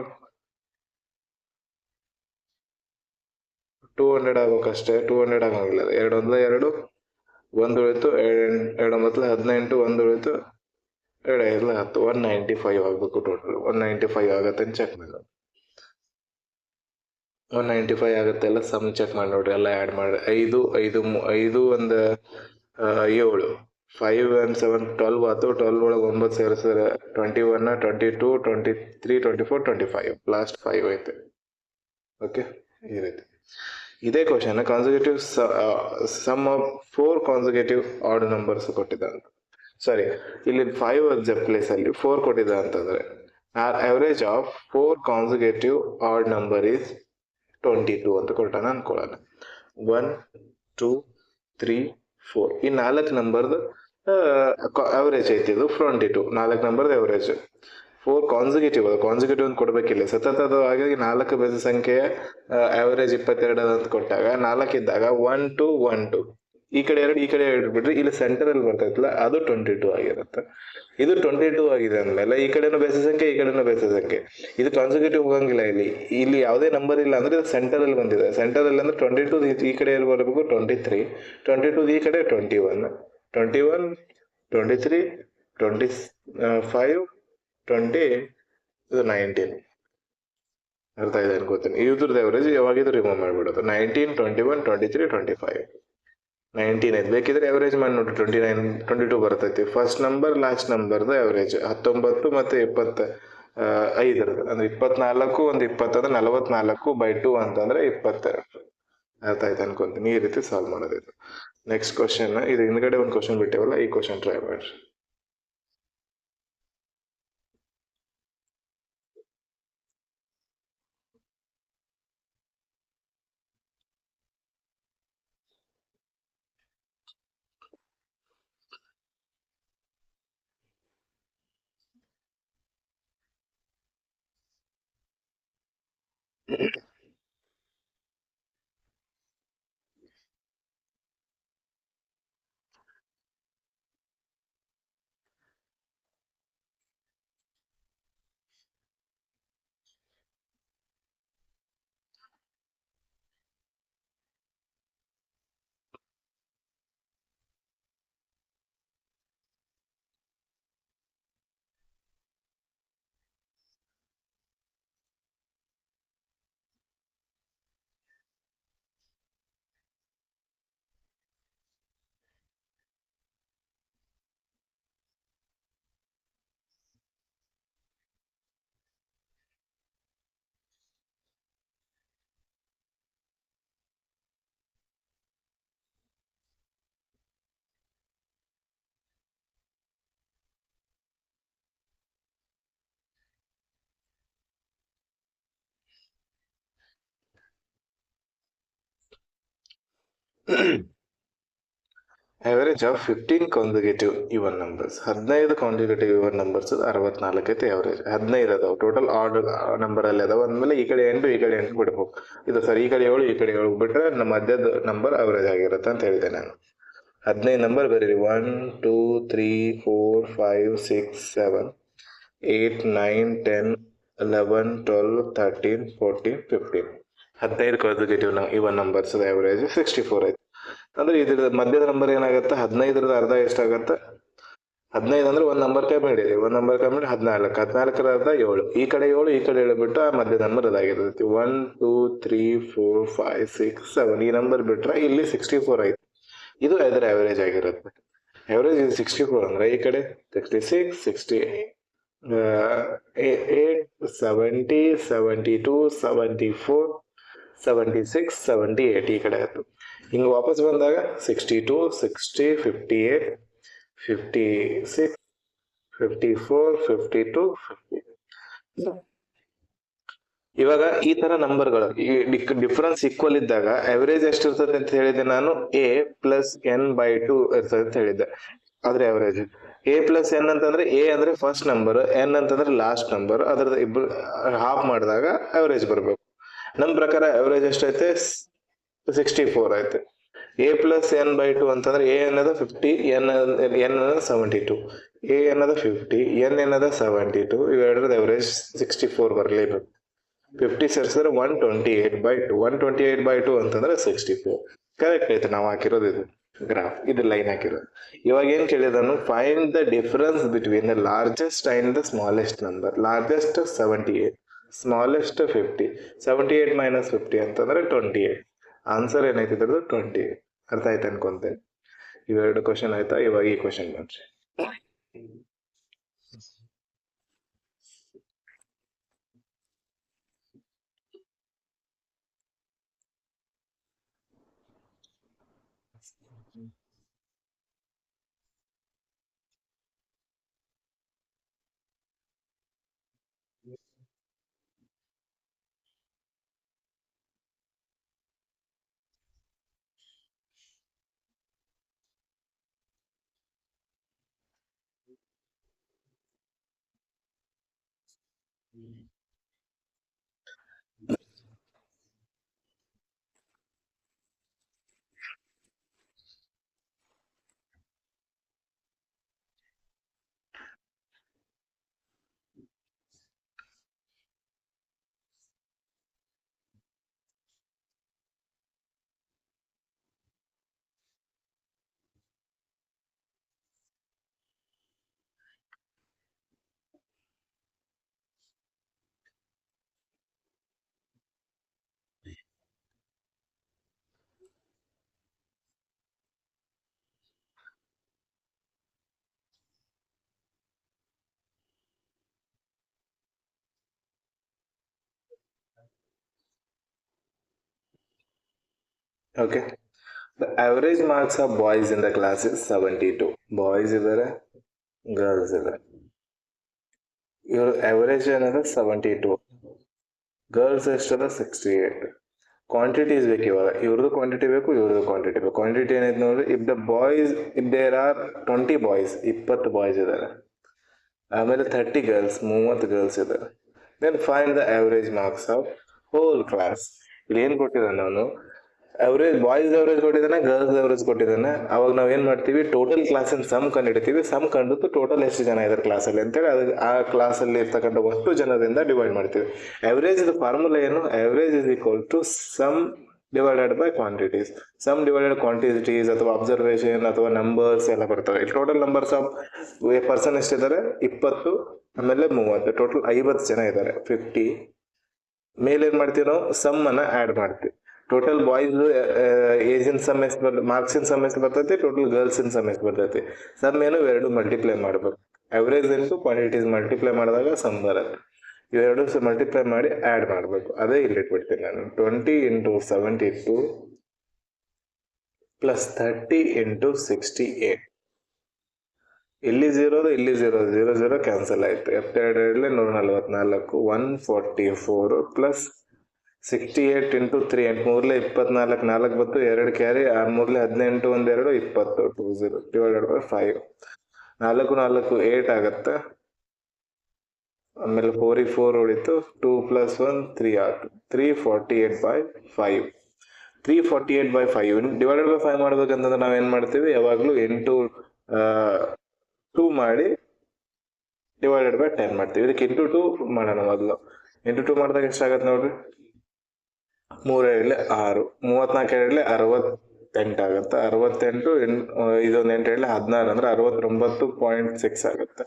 200 ಆಗ್ಬೇಕಷ್ಟೇ. 200 ಆಗಂಗಿಲ್ಲ. 2 1 2 1 ಉಳಿತು, 2 9 18, 1 ಉಳಿತು, 2 5 10, 195 ಆಗ್ಬೇಕು ಟೋಟಲ್. 195 ಆಗತ್ತೆ ಚೆಕ್ ಮಾಡಿ. 195 ಆಗುತ್ತೆ. ಎಲ್ಲ ಸಮ್ ಚೆಕ್ ಮಾಡಿ ನೋಡ್ರಿ. ಎಲ್ಲ ಆ್ಯಡ್ ಮಾಡಿ 5 5 5 ಒಂದು 7 5 and 7 12 ಆಯ್ತು. 12 ಒಳಗೆ 9 ಸೇರಿಸಿದ್ರೆ 21 22 23 24 25 ಲಾಸ್ಟ್ 5 ಐತೆ. ಓಕೆ, ಈ ರೀತಿ ಇದೇ question consecutive sum of 4 consecutive odd numbers ಕೊಟ್ಟಿದ್ದ ಅಂತ. ಸಾರಿ, ಇಲ್ಲಿ 5 ಪ್ಲೇಸ್ ಅಲ್ಲಿ 4 ಕೊಟ್ಟಿದ್ದ ಅಂತಂದ್ರೆ average of 4 consecutive odd number is 22 ಅಂತ ಕೊಟ್ಟಾನ ಅನ್ಕೊಳ್ಳೋಣ. 1 2 3 4 ಈ 4 ನಂಬರ್ದು ಅವರೇಜ್ ಐತಿ. ಇದು 22 4 ನಂಬರ್ದು ಅವರೇಜ್. 4 ಕಾನ್ಸಿಕ್ಯೂಟಿವ್ ಕಾನ್ಸಿಕ್ಯೂಟಿವ್ ಅಂತ ಕೊಡ್ಬೇಕಿಲ್ಲ, ಸತತವಾಗಿ 4 ಬೇಸ ಸಂಖ್ಯೆಯ ಅವರೇಜ್ 22 ಅಂತ ಕೊಟ್ಟಾಗ 4 ಇದ್ದಾಗ 1 2 1 2 ಈ ಕಡೆ 2 ಈ ಕಡೆ 2 ಬಿಡ್ರಿ. ಇಲ್ಲಿ ಸೆಂಟರ್ ಅಲ್ಲಿ ಬರ್ತೈತಲ್ಲ ಅದು 22 ಆಗಿರುತ್ತೆ. ಇದು 22 ಆಗಿದೆ ಅಂದ್ಮೇಲೆ ಈ ಕಡೆನೂ ಬೇಸ ಸಂಖ್ಯೆ, ಈ ಕಡೆನೂ ಬೇಸ ಸಂಖ್ಯೆ. ಇದು ಕಾನ್ಸಿಕ್ಯೂಟಿವ್ ಹೋಗಂಗಿಲ್ಲ. ಇಲ್ಲಿ ಯಾವುದೇ ನಂಬರ್ ಇಲ್ಲ ಅಂದ್ರೆ ಸೆಂಟರ್ ಅಲ್ಲಿ ಬಂದಿದೆ. ಸೆಂಟರ್ ಅಲ್ಲಿ ಅಂದ್ರೆ 22 ಈ ಕಡೆ ಬರಬೇಕು 23, 22 ಈ ಕಡೆ 21, 21 23 25 20 ಇದು 19. ಅರ್ಥ ಇದೆ ಅನ್ಕೋತೀನಿ. ಇದ್ರದ್ದು ಅವರೇಜ್ ಯಾವಾಗಿದ್ರು ರಿಮೂವ್ ಮಾಡಿಬಿಡೋದು. 19 21 23 25 19 ಐದು. ಬೇಕಿದ್ರೆ ಅವರೇಜ್ ಮಾಡಿ ನೋಡ್ರಿ. 29 22 ಬರ್ತೈತಿ. ಫಸ್ಟ್ ನಂಬರ್ ಲಾಸ್ಟ್ ನಂಬರ್ದು ಅವರೇಜ್ 19 ಮತ್ತು 25 ಅಂದ್ರೆ 24 ಒಂದು 20 ಅಂದ್ರೆ 44/2 ಅಂತಂದ್ರೆ 22. ಅರ್ಥ ಆಯ್ತು ಅನ್ಕೊಂತೀನಿ. ಈ ರೀತಿ ಸಾಲ್ವ್ ಮಾಡೋದಿತ್ತು. ನೆಕ್ಸ್ಟ್ ಕ್ವಶನ್, ಇದು ಹಿಂದ್ಗಡೆ ಒಂದು ಕ್ವಶನ್ ಬಿಟ್ಟಿವಲ್ಲ, ಈ ಕ್ವಶನ್ ಟ್ರೈ ಮಾಡ್ರಿ. Average of 15 consecutive even numbers. 15 consecutive even numbers 64 ಐತೆ ಅವರೇಜ್. 15 ಅದಾವ ಟೋಟಲ್ ಆಡ್ ನಂಬರ್ ಅಲ್ಲಿ ಅದಾವ ಅಂದಮೇಲೆ ಈ ಕಡೆ 8 ಈ ಕಡೆ 8 ಬಿಡ್ಬೇಕು. ಇದು ಸರಿ, ಈ ಕಡೆ 7 ಈ ಕಡೆ 7 ಬಿಟ್ರೆ ನಮ್ಮ ಮಧ್ಯದ ನಂಬರ್ ಅವರೇಜ್ ಆಗಿರುತ್ತೆ ಅಂತ ಹೇಳಿದೆ ನಾನು. 15 ನಂಬರ್ ಬರೀರಿ. 1 2 3 4 5 6 7 8 9 10 11 12 13 14 15. 15 ಕಾನ್ಸಿಕ್ಯೂಟಿವ್ ಇವನ್ ನಂಬರ್ಸ್ ಅವರೇಜ್ 64 ಐತೆ. ಅಂದ್ರೆ ಇದ್ರ ಮಧ್ಯದ ನಂಬರ್ ಏನಾಗುತ್ತೆ, 15ರದ ಅರ್ಧ ಎಷ್ಟಾಗತ್ತೆ? 15 ಅಂದ್ರೆ ಒಂದ್ ನಂಬರ್ ಕಮ್ಮಿ ಹಿಡೀರಿ. ಒಂದ್ ನಂಬರ್ ಕಮ್ಮಿ 14. 14ರ ಅರ್ಧ 7. ಈ ಕಡೆ 7 ಈ ಕಡೆ 7 ಬಿಟ್ಟು ಆ ಮಧ್ಯದ ನಂಬರ್ ಅದಾಗಿರ್ತೈತಿ. 1 2 3 4 5 6 7 ಈ ನಂಬರ್ ಬಿಟ್ರೆ ಇಲ್ಲಿ 64 ಐತಿ. ಇದು ಇದರ ಅವರೇಜ್ ಆಗಿರುತ್ತೆ. ಅವರೇಜ್ ಇದು 64 ಅಂದ್ರೆ ಈ ಕಡೆ 66 68 70 72 74 76 78 ಈ ಕಡೆ ಆಯ್ತು. ಹಿಂಗೆ ವಾಪಸ್ ಬಂದಾಗ 62 60 58 56 54 52 50. ಇವಾಗ ಈ ತರ ನಂಬರ್ಗಳು ಡಿಫರೆನ್ಸ್ ಈಕ್ವಲ್ ಇದ್ದಾಗ ಅವರೇಜ್ ಎಷ್ಟಿರ್ತದೆ ಅಂತ ಹೇಳಿದೆ ನಾನು? a ಪ್ಲಸ್ n ಬೈ 2 ಇರ್ತದೆ ಅಂತ ಹೇಳಿದ್ದೆ. ಆದ್ರೆ ಅವರೇಜ್ a ಪ್ಲಸ್ n ಅಂತಂದ್ರೆ a ಅಂದ್ರೆ ಫಸ್ಟ್ ನಂಬರ್, n ಅಂತಂದ್ರೆ ಲಾಸ್ಟ್ ನಂಬರ್. ಅದ್ರದ್ದು ಇಬ್ರು ಹಾಫ್ ಮಾಡಿದಾಗ ಅವರೇಜ್ ಬರ್ಬೇಕು. ನಮ್ ಪ್ರಕಾರ ಅವರೇಜ್ ಎಷ್ಟೈತೆ? 64 ಐತೆ. a ಪ್ಲಸ್ n ಬೈ 2 ಅಂತಂದ್ರೆ a ಅನ್ನೋದು 50, n ಅನ್ನೋದು 72. a ಅನ್ನೋದು 50, n ಅನ್ನೋದು 72. ಇವೆರಡರದ ಅವರೇಜ್ 64 ಬರಲೇಬೇಕು. 50 ಸೇರಿಸಿದ್ರೆ 128 ಬೈ 2. 128 ಬೈ 2 ಅಂತಂದ್ರೆ 64. ಕರೆಕ್ಟ್ ಐತೆ ನಾವು ಹಾಕಿರೋದು ಇದು ಗ್ರಾಫ್, ಇದು ಲೈನ್ ಹಾಕಿರೋದು. ಇವಾಗ ಏನ್ ಕೇಳಿದನು? Find the difference between the largest and the smallest number. Largest 78, smallest 50. 78 minus 50 ಅಂತಂದ್ರೆ 28. ಆನ್ಸರ್ ಏನೈತಿ ಇದ್ರದ್ದು? 28. ಅರ್ಥ ಆಯ್ತು ಅನ್ಕೊಂತೇನೆ. ಇವೆರಡು ಕ್ವಶನ್ ಆಯ್ತಾ? ಇವಾಗ ಈ ಕ್ವಶನ್ ಬನ್ರಿ. Okay. The average marks of boys in the class is 72. Boys ಇದ್ದಾರೆ, ಗರ್ಲ್ಸ್ ಇದ್ದಾರೆ. ಇವ್ರ ಅವರೇಜ್ ಏನದ 72. ಗರ್ಲ್ಸ್ ಎಷ್ಟದ 68. ಕ್ವಾಂಟಿಟೀಸ್ ಬೇಕು ಇವಾಗ. ಇವ್ರದ್ದು ಕ್ವಾಂಟಿಟಿ ಬೇಕು, ಇವ್ರದ್ದು ಕ್ವಾಂಟಿಟಿ ಬೇಕು. ಕ್ವಾಂಟಿಟಿ ಏನೈತೆ ನೋಡ್ರಿ, if the boys, if there are 20 boys, 20 boys ಇದ್ದಾರೆ. ಆಮೇಲೆ 30 ಗರ್ಲ್ಸ್, 30 ಗರ್ಲ್ಸ್ ಇದ್ದಾರೆ. Then find the average marks of whole class. ಇಲ್ಲಿ ಏನ್ ಕೊಟ್ಟಿದ್ದಾನೆ ಅವನು, ಅವರೇಜ್ ಬಾಯ್ಸ್ ಅವರೇಜ್ ಕೊಟ್ಟಿದ್ದಾನೆ, ಗರ್ಲ್ಸ್ ಅವರೇಜ್ ಕೊಟ್ಟಿದ್ದಾನೆ. ಅವಾಗ ನಾವ್ ಏನ್ ಮಾಡ್ತೀವಿ, ಟೋಟಲ್ ಕ್ಲಾಸಿನ ಸಮ್ ಕಂಡಿಡ್ತೀವಿ. ಸಮ್ ಕಂಡು ಟೋಟಲ್ ಎಷ್ಟು ಜನ ಇದಾರೆ ಕ್ಲಾಸಲ್ಲಿ ಅಂತೇಳಿ ಅದು ಆ ಕ್ಲಾಸಲ್ಲಿ ಇರ್ತಕ್ಕಂಥ ಒಟ್ಟು ಜನದಿಂದ ಡಿವೈಡ್ ಮಾಡ್ತೀವಿ. ಅವರೇಜ್ ಫಾರ್ಮುಲಾ ಏನು, average is equal to sum divided by quantities. Sum divided quantities ಅಥವಾ ಅಬ್ಸರ್ವೇಷನ್ ಅಥವಾ ನಂಬರ್ಸ್ ಎಲ್ಲ ಬರ್ತವೆ. ಇಲ್ಲಿ ಟೋಟಲ್ ನಂಬರ್ಸ್ ಆಫ್ ಪರ್ಸನ್ ಎಷ್ಟಿದ್ದಾರೆ, 20, ಆಮೇಲೆ 30, ಟೋಟಲ್ 50 ಜನ ಇದ್ದಾರೆ, 50. ಮೇಲೆ ಏನ್ ಮಾಡ್ತೀವಿ ನಾವು, ಸಮ್ ಅನ್ನ ಆಡ್ ಮಾಡ್ತೀವಿ. Total boys age in sum ಎಷ್ಟು ಬರ್ತದೆ, ಮಾರ್ಕ್ಸ್ ಇನ್ ಸಮ್ ಎಷ್ಟು ಬರ್ತೈತಿ, ಟೋಟಲ್ ಗರ್ಲ್ಸ್ ಇನ್ ಸಮ್ ಎಷ್ಟು ಬರ್ತೈತಿ. ಸಮ್ ಏನು, ಇವೆರಡು ಮಲ್ಟಿಪ್ಲೈ ಮಾಡ್ಬೇಕು. ಅವರೇಜ್ ಇಂಟು ಕ್ವಾಂಟಿಟೀಸ್ ಮಲ್ಟಿಪ್ಲೈ ಮಾಡಿದಾಗ ಸಮ್ ಬರುತ್ತೆ. ಇವೆರಡು ಮಲ್ಟಿಪ್ಲೈ ಮಾಡಿ ಆಡ್ ಮಾಡಬೇಕು. ಅದೇ ಇಲ್ಲಿ ಇಟ್ಬಿಡ್ತೀನಿ ನಾನು. 20 × 72 ಪ್ಲಸ್ 30 × 68. ಇಲ್ಲಿ 0, ಇಲ್ಲಿ 0, 0, 0 ಕ್ಯಾನ್ಸಲ್ ಆಯ್ತು. 2 144, 144 ಪ್ಲಸ್ 68 × 3, 8 3 24, 4 ಬತ್ತು, 2 ಕ್ಯಾರಿ, 6 3 18, 1 2 20, 20 ಡಿವೈಡೆಡ್ ಬೈ 5. 4 4 8 ಆಗುತ್ತೆ. ಆಮೇಲೆ 4 4 ಉಳಿತು, 2 + 1 3 ಆಯ್ತು. 348/5. 348/5 ಡಿವೈಡೆಡ್ ಬೈ 5 ಮಾಡ್ಬೇಕಂತಂದ್ರೆ ನಾವೇನ್ ಮಾಡ್ತೀವಿ, ಯಾವಾಗ್ಲೂ 8 2 ಮಾಡಿ ಡಿವೈಡೆಡ್ ಬೈ 10 ಮಾಡ್ತೀವಿ. ಇದಕ್ಕೆ ಇಂಟು 2 ಮಾಡೋಣ ಮೊದಲು. ಇಂಟು 2 ಮಾಡಿದಾಗ ಎಷ್ಟಾಗತ್ತೆ ನೋಡ್ರಿ, 3 7 6, 34 68 ಆಗುತ್ತೆ. 68 ಇದೊಂದು 8 16 ಅಂದ್ರೆ 69.6 ಆಗುತ್ತೆ.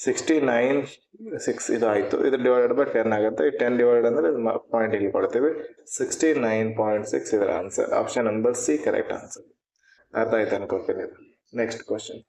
69.6 ಇದು ಆಯ್ತು. ಇದು ಡಿವೈಡೆಡ್ ಬೈ 10 ಆಗುತ್ತೆ. 10 ಡಿವೈಡ್ ಅಂದ್ರೆ ಪಾಯಿಂಟ್ ಇಲ್ಲಿ ಕೊಡ್ತೀವಿ. 69.6 ಇದರ answer. Option number C correct answer. ಅರ್ಥ ಆಯ್ತು ಅನ್ಕೋತೀನಿ. Next question.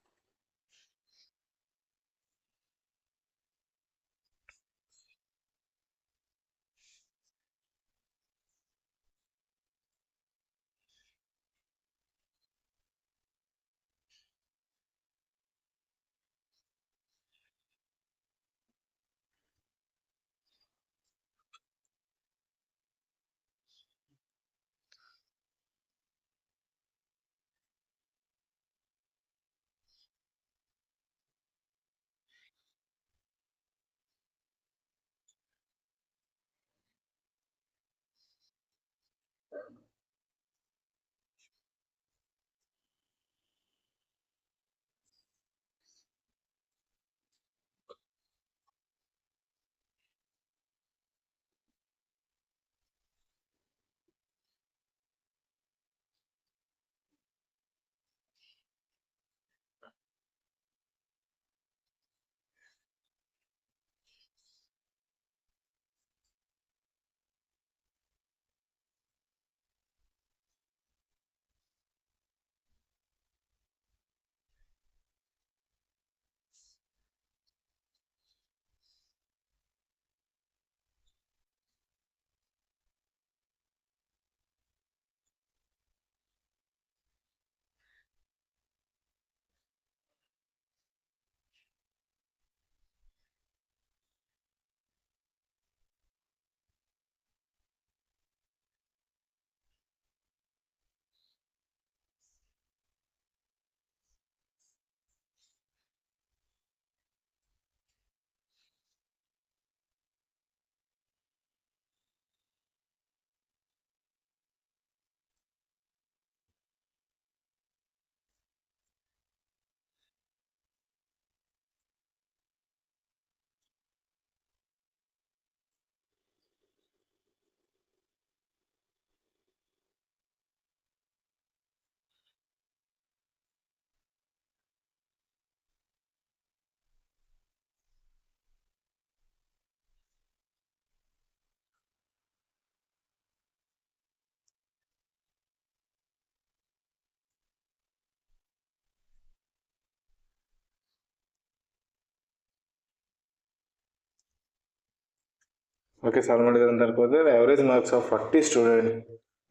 ಓಕೆ, ಸಾಲ್ವ್ ಮಾಡಿದ್ರೆ ಅಂತ ಅನ್ಕೋದ್ರೆ average marks of 40 student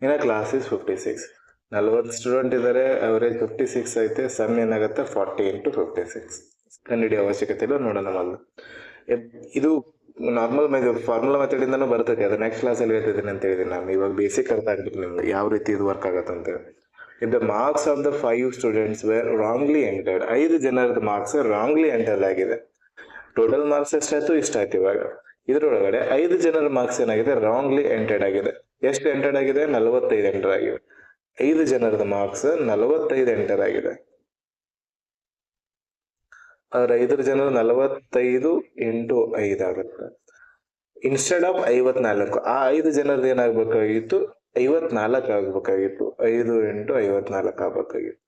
in a class is 56. 40 student ಇದ್ದಾರೆ, ಅವರೇಜ್ 56 ಐತೆ. ಸಮ್ ಏನಾಗುತ್ತೆ 40 × 56. ಕಂಡುಹಿಡಿಯೋ ಅವಶ್ಯಕತೆ ಇಲ್ಲ, ನೋಡೋಣ ಮೊದಲು. ಇದು ನಾರ್ಮಲ್ ಫಾರ್ಮುಲಾ ಮೆಥಡ್ ಇಂದಾನು ಬರ್ತೈತೆ. ಅದು ನೆಕ್ಸ್ಟ್ ಕ್ಲಾಸಲ್ಲಿ ಹೇಳ್ತಿದ್ದೀನಿ ಅಂತ ಹೇಳಿದ್ದೀನಿ ನಾನು. ಇವಾಗ ಬೇಸಿಕ್ ಅರ್ಥ ಆಗ್ಬೇಕು ನಿಮ್ಗೆ ಯಾವ ರೀತಿ ಇದು ವರ್ಕ್ ಆಗತ್ತೆ ಅಂತ. If the marks of the 5 students were wrongly entered, 5 ಜನರದ ಮಾರ್ಕ್ಸ್ ರಾಂಗ್ಲಿ ಎಂಟರ್ ಆಗಿದೆ. ಟೋಟಲ್ ಮಾರ್ಕ್ಸ್ ಎಷ್ಟಾಯ್ತು, ಇಷ್ಟಾಯ್ತು. ಇವಾಗ ಇದರೊಳಗಡೆ 5 ಜನರ ಮಾರ್ಕ್ಸ್ ಏನಾಗಿದೆ, ರಾಂಗ್ಲಿ ಎಂಟರ್ಡ್ ಆಗಿದೆ. ಎಷ್ಟು ಎಂಟರ್ಡ್ ಆಗಿದೆ? 45 ಎಂಟರ್ ಆಗಿದೆ. 5 ಜನರದ ಮಾರ್ಕ್ಸ್ 45 ಎಂಟರ್ ಆಗಿದೆ. ಆದ್ರೆ 5 ಜನರು 45 ಇಂಟು 5 ಆಗುತ್ತೆ. ಇನ್ಸ್ಟೆಡ್ ಆಫ್ 54, ಆ 5 ಜನರದ್ದು ಏನಾಗಬೇಕಾಗಿತ್ತು? 54 ಆಗ್ಬೇಕಾಗಿತ್ತು. 5 ಇಂಟು 54 ಆಗ್ಬೇಕಾಗಿತ್ತು.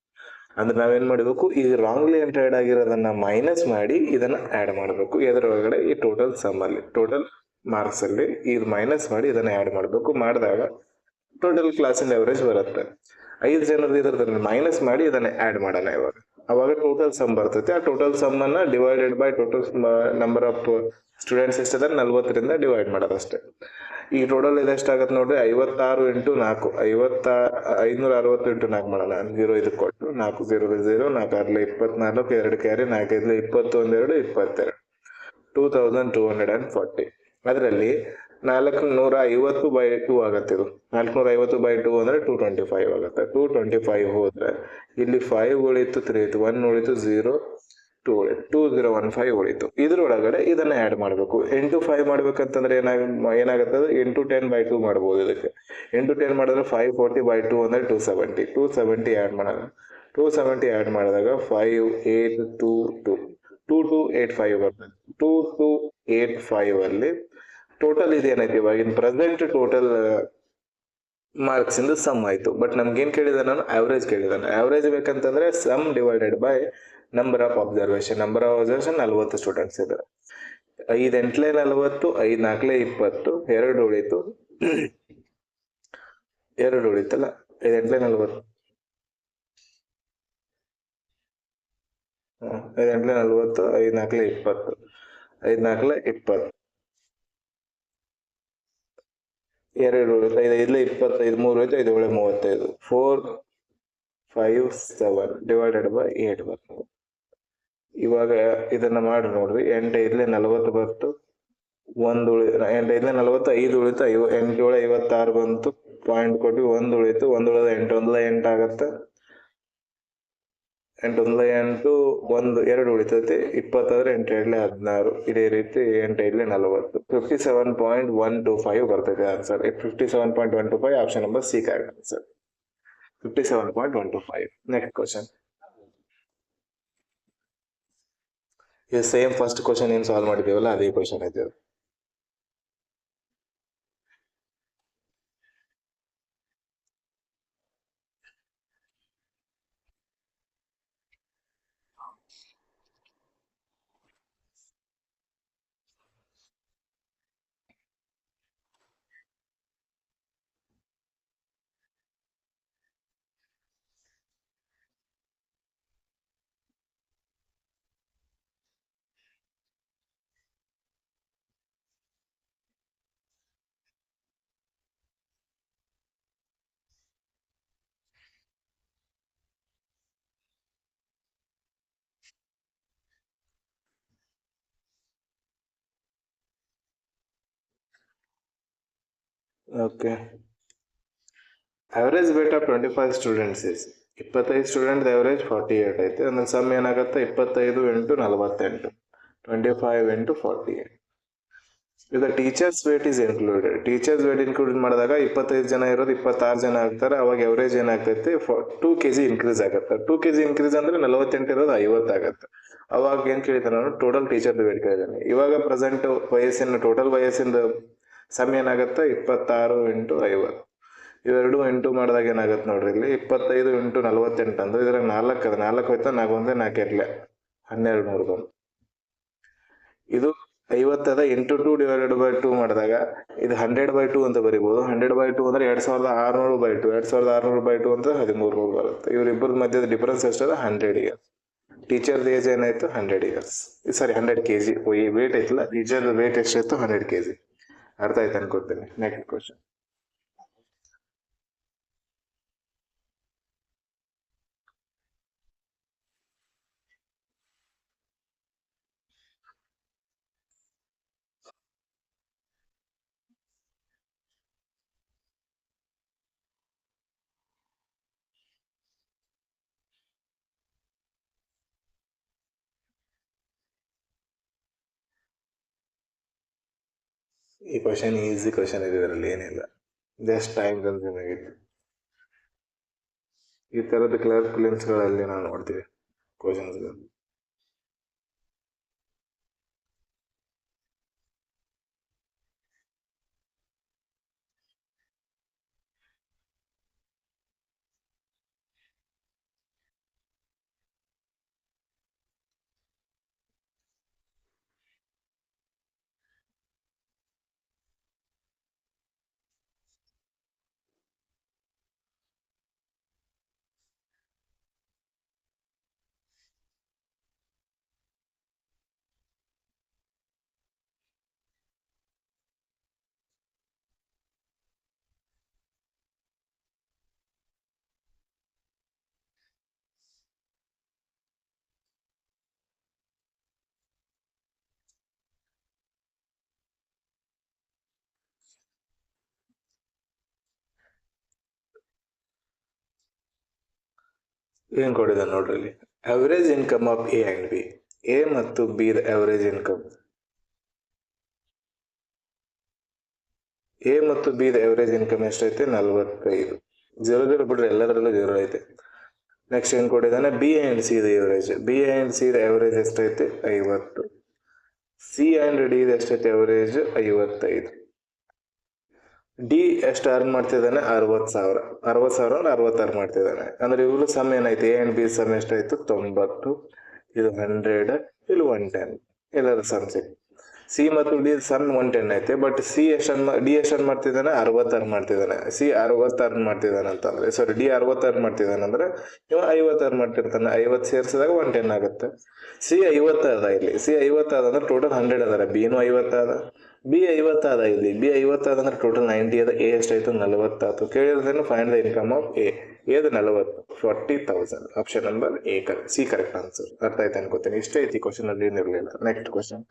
ಅಂದ್ರೆ ನಾವೇನ್ ಮಾಡಬೇಕು, ಈ ರಾಂಗ್ಲಿ ಎಂಟರ್ಡ್ ಆಗಿರೋದನ್ನ ಮೈನಸ್ ಮಾಡಿ ಇದನ್ನ ಆಡ್ ಮಾಡಬೇಕು. ಇದರೊಳಗಡೆ ಈ ಟೋಟಲ್ ಸಮ್ ಅಲ್ಲಿ, ಟೋಟಲ್ ಮಾರ್ಕ್ಸ್ ಅಲ್ಲಿ ಇದು ಮೈನಸ್ ಮಾಡಿ ಇದನ್ನ ಆಡ್ ಮಾಡಬೇಕು. ಮಾಡಿದಾಗ ಟೋಟಲ್ ಕ್ಲಾಸಿನ ಅವರೇಜ್ ಬರುತ್ತೆ. 5 ಜನರದ್ದು ಇದ್ರದ್ದು ಮೈನಸ್ ಮಾಡಿ ಇದನ್ನ ಆಡ್ ಮಾಡೋಣ ಇವಾಗ. ಅವಾಗ ಟೋಟಲ್ ಸಮ್ ಬರ್ತೈತೆ. ಆ ಟೋಟಲ್ ಸಮ್ ಅನ್ನ divided by total number of students ಎಷ್ಟದ 40ರಿಂದ ಡಿವೈಡ್ ಮಾಡೋದಷ್ಟೇ. ಈ ಟೋಟಲ್ ಇದೆಷ್ಟಾಗತ್ತೆ ನೋಡ್ರಿ, 56 ಇಂಟು 4, 560 ಇಂಟು 4 ಮಾಡೋಣ. 0 ಇದಕ್ಕೆ ಕೊಟ್ಟು 4 0 0, 4 6 24, 2 ಕ್ಯಾರಿ, 4 5 20, 1 2 22, 2240. ಅದರಲ್ಲಿ 450 ಬೈ 2 ಆಗತ್ತೆ. ಇದು 450 ಬೈ 2 ಅಂದ್ರೆ 225 ಆಗುತ್ತೆ. 225 ಹೋದ್ರೆ ಇಲ್ಲಿ 5 ಉಳಿತು, 3 ಇತ್ತು, 1 ಉಳಿತು, 0 2 ಉಳಿತು, 2015 ಉಳಿತು. ಇದ್ರೊಳಗಡೆ ಇದನ್ನ ಆಡ್ ಮಾಡಬೇಕು. 5 ಮಾಡ್ಬೇಕಂತಂದ್ರೆ ಏನಾಗುತ್ತದೆ, 10 ಬೈ 2 ಮಾಡ್ಬೋದು. ಇದಕ್ಕೆ 10 ಮಾಡಿದ್ರೆ 540 ಬೈ 2 ಅಂದ್ರೆ 270 ಆಡ್ ಮಾಡೋಣ. 270 ಆಡ್ ಮಾಡಿದಾಗ 5822 2285 ಬರ್ತದೆ. 2285 ಅಲ್ಲಿ ಟೋಟಲ್ ಇದೇನೈತಿ, ಇವಾಗಿನ ಪ್ರೆಸೆಂಟ್ ಟೋಟಲ್ ಮಾರ್ಕ್ಸ್ ಇಂದ ಸಮ್ ಆಯ್ತು. ಬಟ್ ನಮ್ಗೇನ್ ಕೇಳಿದಾನ, ಆವರೇಜ್ ಕೇಳಿದಾನೆ. ಆವರೇಜ್ ಬೇಕಂತಂದ್ರೆ sum divided by number of observation. Number of observation 40 students ಇದೆ. 5 ಎಂಟ್ಲೆ 40, 5 4 20, 2 ಉಳಿತು, 2 ಉಳಿತಲ್ಲ, 5 ಎಂಟ್ಲೆ 40, 5 ಎಂಟ್ಲೆ 40, 5 4 20, 5 4 20, 2 ಉಳಿತು, 5 5 25, 3 ಉಳಿತು, 5 7 35, 4 5 7 ಡಿವೈಡೆಡ್ ಬೈ 8 ಬರ್ತದೆ. ಇವಾಗ ಇದನ್ನ ಮಾಡಿ ನೋಡ್ರಿ. 8 5 40 ಬಂತು, 1 ಉಳಿತು, 8 5 40, 5 ಉಳಿತು, 8 7 56 ಬಂತು, ಪಾಯಿಂಟ್ ಕೊಟ್ಟು 1 ಉಳಿತು, 1 ಉಳಿದ 8 1 8 ಆಗತ್ತೆ, 8 1 8, 1 2 ಉಳಿತೈತಿ, 20 ಆದ್ರೆ 8 2 16, ಇದೇ ರೀತಿ 8 5 40, 57.125 ಬರ್ತೈತೆ answer. 57.125 option number C correct answer. 57.125. Next question. ಇದು ಸೇಮ್ ಫಸ್ಟ್ ಕ್ವಶನ್ ಏನ್ ಸಾಲ್ವ್ ಮಾಡಿದೀವಲ್ಲ ಅದೇ ಕ್ವಶನ್ ಇದೆ. Okay, average weight of 25 students is 25 student average 48 ಐತೆ. ಅಂದ್ರೆ ಸಮ್ ಏನಾಗುತ್ತೆ, 25 ಇಂಟು 48, 25 ಇಂಟು 48. ಈಗ teachers weight is included. Teachers weight include ಮಾಡಿದಾಗ 25 ಜನ ಇರೋದು 26 ಜನ ಆಗ್ತಾರೆ. ಅವಾಗ ಎವರೇಜ್ ಏನಾಗ್ತೈತಿ, 2 kg ಇನ್ಕ್ರೀಸ್ ಆಗುತ್ತೆ. 2 kg ಇನ್ಕ್ರೀಸ್ ಅಂದ್ರೆ 48 ಇರೋದು 50 ಆಗುತ್ತೆ. ಅವಾಗ ಏನ್ ಕೇಳಿದಾನೆ ನಾನು, ಟೋಟಲ್ ಟೀಚರ್ ವೇಟ್ ಕೇಳಿದಾನೆ. ಇವಾಗ ಪ್ರೆಸೆಂಟ್ ವಯಸ್ಸಿನ ಟೋಟಲ್ ವಯಸ್ಸಿಂದ ಸಮ್ ಏನಾಗುತ್ತೆ, 26 ಇಂಟು 50. ಇವೆರಡು ಇಂಟು ಮಾಡಿದಾಗ ಏನಾಗುತ್ತೆ ನೋಡ್ರಿ, ಇಲ್ಲಿ 25 ಇಂಟು 48 ಅಂದ್ರೆ ಇದ್ರ 4 ಅದ, 4 ಹೋಯ್ತಾ, 4 1 4 ಇರ್ಲೆ 1200 ಬಂತು. ಇದು 50 ಅದ, ಇಂಟು 2 ಡಿವೈಡೆಡ್ ಬೈ 2 ಮಾಡಿದಾಗ ಇದು 100/2 ಅಂತ ಬರಿಬಹುದು. 100/2 ಅಂದ್ರೆ 2600/2, 2600/2 ಅಂತ 1300 ಬರುತ್ತೆ. ಇವರಿಬ್ಬರ ಮಧ್ಯದ ಡಿಫರೆನ್ಸ್ ಎಷ್ಟದ, 100 ಇಯರ್ಸ್. ಟೀಚರ್ ಏಜ್ ಏನಾಯ್ತು, 100 ಇಯರ್ಸ್. ಸಾರಿ 100 kg. ಈ ವೇಟ್ ಐತಲ್ಲ, ಟೀಚರ್ ವೇಟ್ ಎಷ್ಟಾಯ್ತು, 100 kg. ಅರ್ಥ ಆಯ್ತು ಅನ್ಕೋತೀನಿ. Next question. ಈ ಕ್ವಶನ್ ಈಸಿ ಕ್ವಶನ್ ಇದೆ, ಇದರಲ್ಲಿ ಏನಿಲ್ಲ, ಜಸ್ಟ್ ಟೈಮ್ ಕನ್ಸ್ಯೂಮ್ ಆಗಿತ್ತು. ಈ ಥರದ ಕ್ಲರ್ಕ್ ಫಿಲಿಮ್ಸ್ಗಳಲ್ಲಿ ನಾವು ನೋಡ್ತೀವಿ ಕ್ವಶನ್ಸ್ಗಳು. ಏನು ಕೊಡಿದೆ ನೋಡ್ರಿ, average income of A and B. A ಮತ್ತು ಬಿ ದ ಅವರೇಜ್ ಇನ್ಕಮ್. ಎ ಮತ್ತು ಬಿ ದ ಅವರೇಜ್ ಇನ್ಕಮ್ ಎಷ್ಟೈತೆ? 45. 0 ಬಿಡ್ರಿ, ಎಲ್ಲದರಲ್ಲೂ 0 ಐತೆ. ನೆಕ್ಸ್ಟ್ ಏನು ಕೊಟ್ಟಿದ್ದಾನೆ? B and C the average. B and C the average ಎಷ್ಟೈತೆ? 50. ಸಿ ಆ್ಯಂಡ್ ಡಿ ದ ಎಷ್ಟೈತೆ ಅವರೇಜ್? 55. ಡಿ ಎಷ್ಟು ಅರ್ನ್ ಮಾಡ್ತಿದ್ದಾನೆ? 60,000. 60,000 ಅಂದ್ರೆ 66 ಮಾಡ್ತಿದ್ದಾನೆ. ಅಂದ್ರೆ ಇವರು ಸಮ್ ಏನಾಯ್ತು? ಎ ಆ್ಯಂಡ್ ಬಿ ಸಮ್ ಎಷ್ಟಾಯ್ತು? 90. ಇದು 100, ಇಲ್ಲಿ 110. ಎಲ್ಲರ ಸಮ್ ಸಿಕ್. ಸಿ ಮತ್ತು ಡಿ ಸಮ್ 110 ಐತೆ, ಬಟ್ ಡಿ ಎಷ್ಟು ಮಾಡ್ತಿದ್ದಾನೆ? 60 ಮಾಡ್ತಿದ್ದಾನೆ. ಸಿ 60 ಮಾಡ್ತಿದ್ದಾನೆ ಅಂತಂದ್ರೆ, ಸಾರಿ, ಡಿ 60 ಮಾಡ್ತಿದ್ದಾನೆ ಅಂದ್ರೆ ಇವ 50 ಮಾಡ್ತಿರ್ತಾನೆ. 50 ಸೇರಿಸಿದಾಗ 110 ಆಗುತ್ತೆ. ಸಿ 50 ಅದ ಇಲ್ಲಿ. ಸಿ 50 ಅದ ಅಂದ್ರೆ ಟೋಟಲ್ 100 ಅದಾರ. ಬಿನು 50 ಅದ, ಬಿ 50 ಅದ ಇಲ್ಲಿ. ಬಿ 50 ಅದ ಅಂದ್ರೆ ಟೋಟಲ್ 90 ಅದ. ಎ ಎಷ್ಟಾಯ್ತು? 40 ಆಯ್ತು. ಕೇಳಿದ್ರೇನು? Find the income of A. ಏದು 40, 40,000. Option number A C correct answer. ಅರ್ಥ ಆಯ್ತು ಅನ್ಕೋತೀನಿ. ಇಷ್ಟೇ ಐತಿ ಕ್ವಶನ್ ಅಲ್ಲಿ, ಏನಿರಲಿಲ್ಲ. Next question.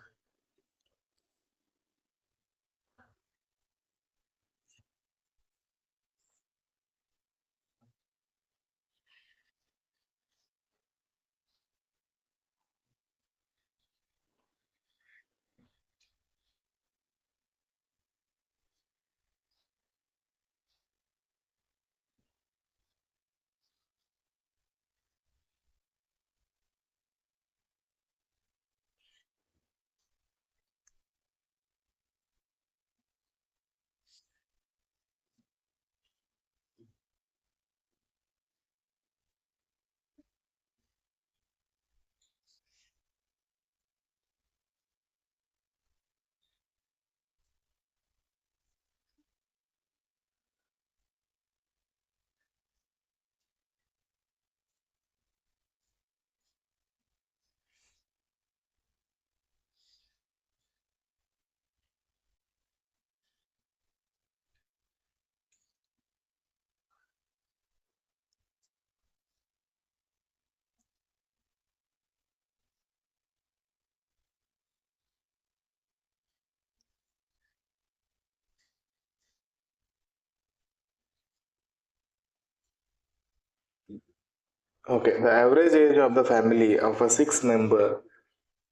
Okay, the average age of the family of a 6 member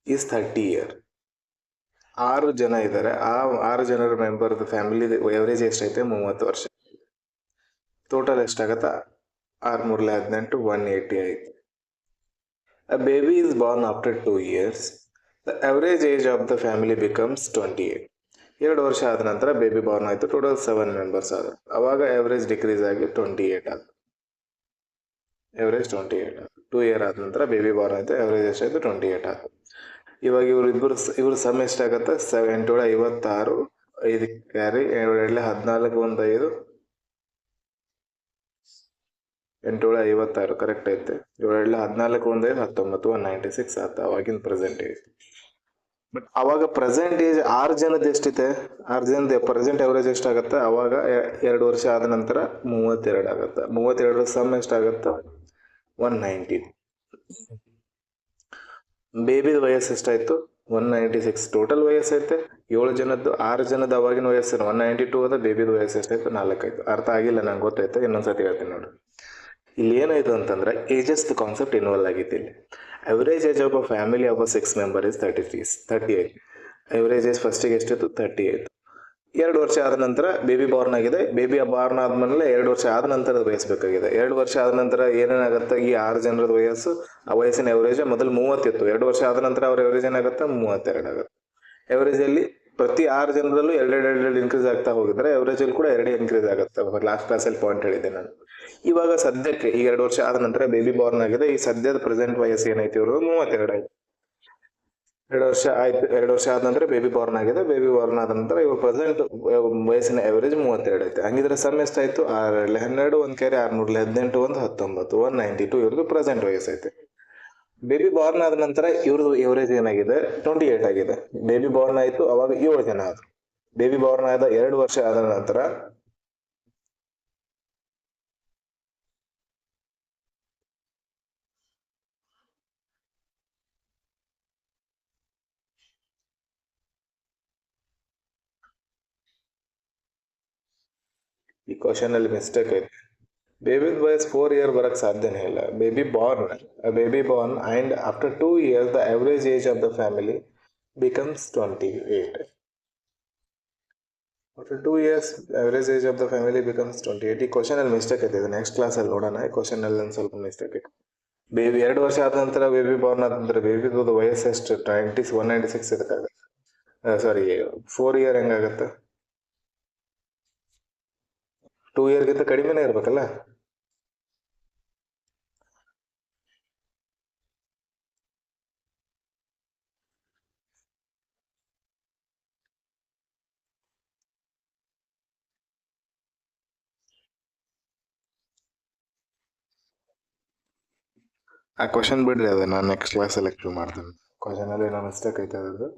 is 30 years. 6 ಜನ ಇದ್ದಾರೆ. ಆ 6 ಜನರ ಮೆಂಬರ್ ಫ್ಯಾಮಿಲಿ ಎವರೇಜ್ ಎಷ್ಟೈತೆ? 30 ವರ್ಷ. ಟೋಟಲ್ ಎಷ್ಟಾಗತ್ತ? 6 3 18, 180 ಆಯ್ತು. A baby is born after 2 years. The average age of the family becomes 28. 2 ವರ್ಷ ಆದ ನಂತರ ಬೇಬಿ ಬಾರ್ನ್ ಆಯ್ತು. ಟೋಟಲ್ 7 ಮೆಂಬರ್ಸ್ ಆದ್ರು. ಅವಾಗ ಎವರೇಜ್ ಡಿಕ್ರೀಸ್ ಆಗಿ 28 ಆಯ್ತು. ಎವರೇಜ್ 28 ಆಯ್ತು. 2 ಇಯರ್ ಆದ ನಂತರ ಬೇಬಿ ಬಾರ್ನ್ ಆಯ್ತು. ಎವರೇಜ್ ಎಷ್ಟಾಯ್ತು? 28 ಆಯ್ತು. ಇವಾಗ ಇವ್ರ ಸಮ್ ಎಷ್ಟಾಗತ್ತೆ? 7 8 56, 5 ಕ್ಯಾರಿ, 2 14, 1 5, 8 56 ಕರೆಕ್ಟ್ ಐತೆ. 7 14, 1 5 19, 196 ಆತ ಅವಾಗಿನ ಪ್ರೆಸೆಂಟೇಜ್. ಬಟ್ ಅವಾಗ ಪ್ರೆಸೆಂಟೇಜ್ 6 ಜನದ ಎಷ್ಟಿದೆ? 6 ಜನದ ಪ್ರೆಸೆಂಟ್ ಎವರೇಜ್ ಎಷ್ಟಾಗತ್ತೆ? ಅವಾಗ 2 ವರ್ಷ ಆದ ನಂತರ 32 ಆಗತ್ತೆ. 32 ಸಮ್ ಎಷ್ಟಾಗತ್ತೆ? 190. ಬೇಬಿದ ವಯಸ್ಸು ಎಷ್ಟಾಯ್ತು? 196. ಟೋಟಲ್ ವಯಸ್ಸೈತೆ 7 ಜನದ್ದು. 6 ಜನದ ಅವಾಗಿನ ವಯಸ್ಸು 192 ಅದ. ಬೇಬಿದ ವಯಸ್ಸು ಎಷ್ಟಾಯ್ತು? 4 ಆಯ್ತು. ಅರ್ಥ ಆಗಿಲ್ಲ, ನಂಗೆ ಗೊತ್ತಾಯ್ತು. ಇನ್ನೊಂದ್ಸತಿ ಹೇಳ್ತೀನಿ ನೋಡಿ. ಇಲ್ಲಿ ಏನಾಯ್ತು ಅಂತಂದ್ರೆ ಏಜಸ್ ಕಾನ್ಸೆಪ್ಟ್ ಇನ್ವಾಲ್ವ್ ಆಗಿತ್ತು ಇಲ್ಲಿ. Average age of a family of a 6 member is 38. Average age ಫಸ್ಟಿಗೆ ಎಷ್ಟಿತ್ತು? 38. 2 ವರ್ಷ ಆದ ನಂತರ ಬೇಬಿ ಬಾರ್ನ್ ಆಗಿದೆ. ಬೇಬಿ ಬಾರ್ನ್ ಆದ್ಮೇಲೆ 2 ವರ್ಷ ಆದ ನಂತರ ವಹಿಸಬೇಕಾಗಿದೆ. 2 ವರ್ಷ ಆದ ನಂತರ ಏನೇನಾಗುತ್ತೆ, ಈ 6 ಜನರದ ವಯಸ್ಸು, ಆ ವಯಸ್ಸಿನ ಎವರೇಜ್ ಮೊದಲು 30 ಇತ್ತು. 2 ವರ್ಷ ಆದ ನಂತರ ಅವ್ರ ಎವರೇಜ್ ಏನಾಗುತ್ತೆ, 32 ಆಗುತ್ತೆ. ಎವರೇಜ್ ಅಲ್ಲಿ ಪ್ರತಿ 6 ಜನರಲ್ಲೂ ಎರಡು ಇನ್ಕ್ರೀಸ್ ಆಗ್ತಾ ಹೋಗಿದ್ರೆ ಎವರೇಜ್ ಅಲ್ಲಿ ಕೂಡ 2 ಇನ್ಕ್ರೀಸ್ ಆಗುತ್ತೆ. ಲಾಸ್ಟ್ ಕ್ಲಾಸಲ್ಲಿ ಪಾಯಿಂಟ್ ಹೇಳಿದ್ದೆ ನಾನು. ಇವಾಗ ಸದ್ಯಕ್ಕೆ ಈ 2 ವರ್ಷ ಆದ ನಂತರ ಬೇಬಿ ಬಾರ್ನ್ ಆಗಿದೆ. ಈ ಸದ್ಯದ ಪ್ರೆಸೆಂಟ್ ವಯಸ್ಸು ಏನೈತಿ ಇವರು 32 ಆಯ್ತು. 2 ವರ್ಷ ಆಯ್ತು. 2 ವರ್ಷ ಆದ ನಂತರ ಬೇಬಿ ಬಾರ್ನ್ ಆಗಿದೆ. ಬೇಬಿ ಬಾರ್ನ್ ಆದ ನಂತರ ಇವ್ರ ಪ್ರೆಸೆಂಟ್ ವಯಸ್ಸಿನ ಎವರೇಜ್ 32 ಐತೆ. ಹಂಗಿದ್ರೆ ಸಮ್ ಎಷ್ಟಾಯ್ತು, 6 12 1 ಕ್ಯಾರಿ 6 18 1 19 192 ಇವ್ರದ್ದು ಪ್ರೆಸೆಂಟ್ ವಯಸ್ಸೈತೆ. ಬೇಬಿ ಬಾರ್ನ್ ಆದ ನಂತರ ಇವ್ರದ್ದು ಎವರೇಜ್ ಏನಾಗಿದೆ, 28 ಆಗಿದೆ. ಬೇಬಿ ಬಾರ್ನ್ ಆಯ್ತು, ಅವಾಗ 7 ಜನ ಆದ್ರು. ಬೇಬಿ ಬಾರ್ನ್ ಆದ 2 ವರ್ಷ ಆದ ನಂತರ ಈ ಕ್ವಶನ್ ಅಲ್ಲಿ ಮಿಸ್ಟೇಕ್ ಐತೆ. ಬೇಬಿ ವಯಸ್ 4 ಇಯರ್ ಬರಕ್ ಸಾಧ್ಯನೇ ಇಲ್ಲ. Baby Born and after 2 years the average age of the family becomes 28. After 2 years average age of the family becomes 28. ಈ ಕ್ವಶನ್ ಅಲ್ಲಿ ಮಿಸ್ಟೇಕ್ ಐತೆ. ನೆಕ್ಸ್ಟ್ ಕ್ಲಾಸ್ ಅಲ್ಲಿ ನೋಡೋಣ. ಈ ಕ್ವಶನ್ ಅಲ್ಲಿ ಒಂದು ಸ್ವಲ್ಪ ಮಿಸ್ಟೇಕ್ ಐತೆ. ಬೇಬಿ 2 ವರ್ಷ ಆದ ನಂತರ ಬೇಬಿ ಬಾರ್ನ್ ಆದ ನಂತರ ಬೇಬಿದು ವಯಸ್ಸು ಎಷ್ಟು, 196 ಇದಕ್ಕಾಗುತ್ತೆ. ಸಾರಿ 4 ಇಯರ್ ಹೆಂಗಾಗತ್ತೆ, 2 ಇಯರ್ಗಿಂತ ಕಡಿಮೆನೇ ಇರ್ಬೇಕಲ್ಲ. ಆ ಕ್ವಶನ್ ಬಿಡ್ರಿ, ಅದ ನಾನು ನೆಕ್ಸ್ಟ್ ಕ್ಲಾಸಲ್ಲಿ ಎಕ್ಸ್ಪ್ಲೇನ್ ಮಾಡ್ತೇನೆ. ಕ್ವಶನ್ ಅಲ್ಲಿ ಏನೋ ಮಿಸ್ಟೇಕ್ ಐತೆ ಅದು.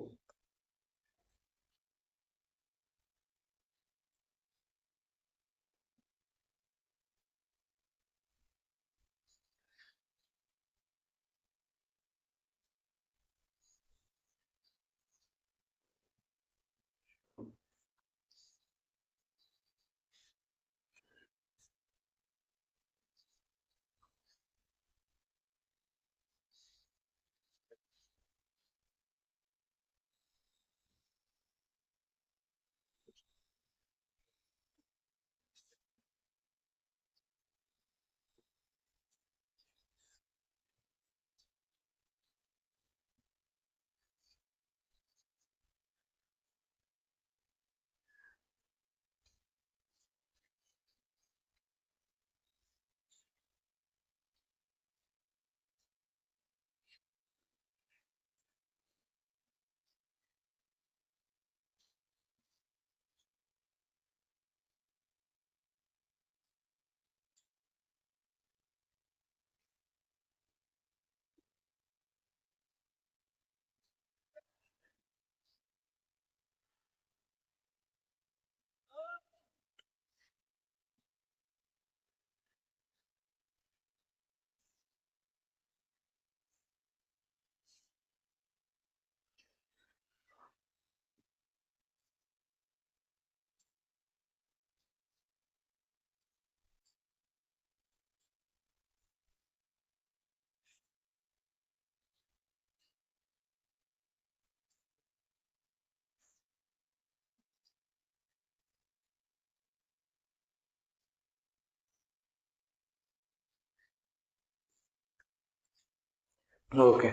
Okay.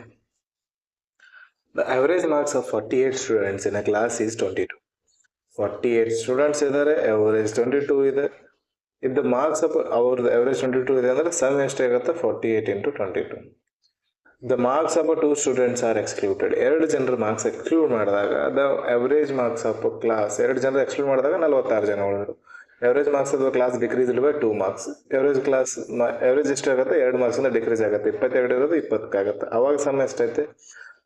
The average marks of 48 students in a class is 22. 48 students ಇದ್ದಾರೆ, ಅವರೇಜ್ 22 ಇದೆ. ಇಫ್ ದ ಮಾರ್ಕ್ಸ್ ಆಫ್ ಅವ್ರದ್ದು ಅವರೇಜ್ 22 ಇದೆ ಅಂದ್ರೆ ಸಮ್ ಎಷ್ಟಾಗುತ್ತೆ, 48 into 22. The marks of 2 students are excluded. 2 ಜನರ ಮಾರ್ಕ್ಸ್ ಎಕ್ಸ್ಕ್ಲೂಡ್ ಮಾಡಿದಾಗ the average marks of class, 2 ಜನರ exclude ಮಾಡಿದಾಗ 46 ಜನ ಉಳಿದ್ರು. Average marks of class decrease by 2 marks. Average ಎಷ್ಟಾಗುತ್ತೆ, 2 marks ಡಿಕ್ರೀಸ್ ಆಗುತ್ತೆ. 22 ಇರೋದು 20 ಆಗುತ್ತೆ. ಅವಾಗ ಸಮ್ ಎಷ್ಟೈತೆ,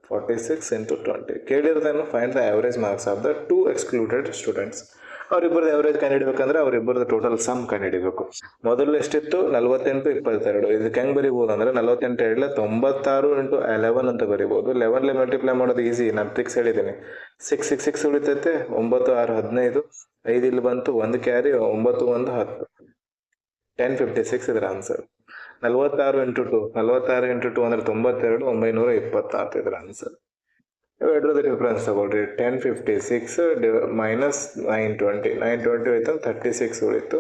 46 into 20. ಕೇಳಿರೋದೇನು, find the average marks of the 2 excluded students. ಅವ್ರಿಬ್ಬರದ್ದು ಅವರೇಜ್ ಕಂಡುಹಿಡಿಬೇಕಂದ್ರೆ ಅವ್ರಿಬ್ಬರದ್ದು ಟೋಟಲ್ ಸಮ್ ಕಂಡುಹಿಡಿಬೇಕು. ಮೊದಲು ಎಷ್ಟಿತ್ತು, 48 22. ಇದಕ್ಕೆ ಹೆಂಗ್ ಬರಿಬೋದು ಅಂದ್ರೆ 48 ಹೇಳಲೆ 96 into 11 ಅಂತ ಬರಿಬೋದು. 11 ಮಲ್ಟಿಪ್ಲೈ ಮಾಡೋದು ಈಸಿ, ನಾನು ಟ್ರಿಕ್ಸ್ ಹೇಳಿದ್ದೀನಿ. 6 ಉಳಿತೈತೆ, 9 6 15, 5 ಇಲ್ಲಿ ಬಂತು, 1 ಕ್ಯಾರಿ, 9 1 10, 1056 ಇದರ ಆನ್ಸರ್. 46 into 2 ಅಂದ್ರೆ 92, 920 ಇದರ ಆನ್ಸರ್. ಎರಡರದ್ದು ಡಿಫ್ರೆನ್ಸ್ ತಗೊಳ್ರಿ. 1056 ಮೈನಸ್ 920 ಹೋಯ್ತು, 36 ಉಳಿತು.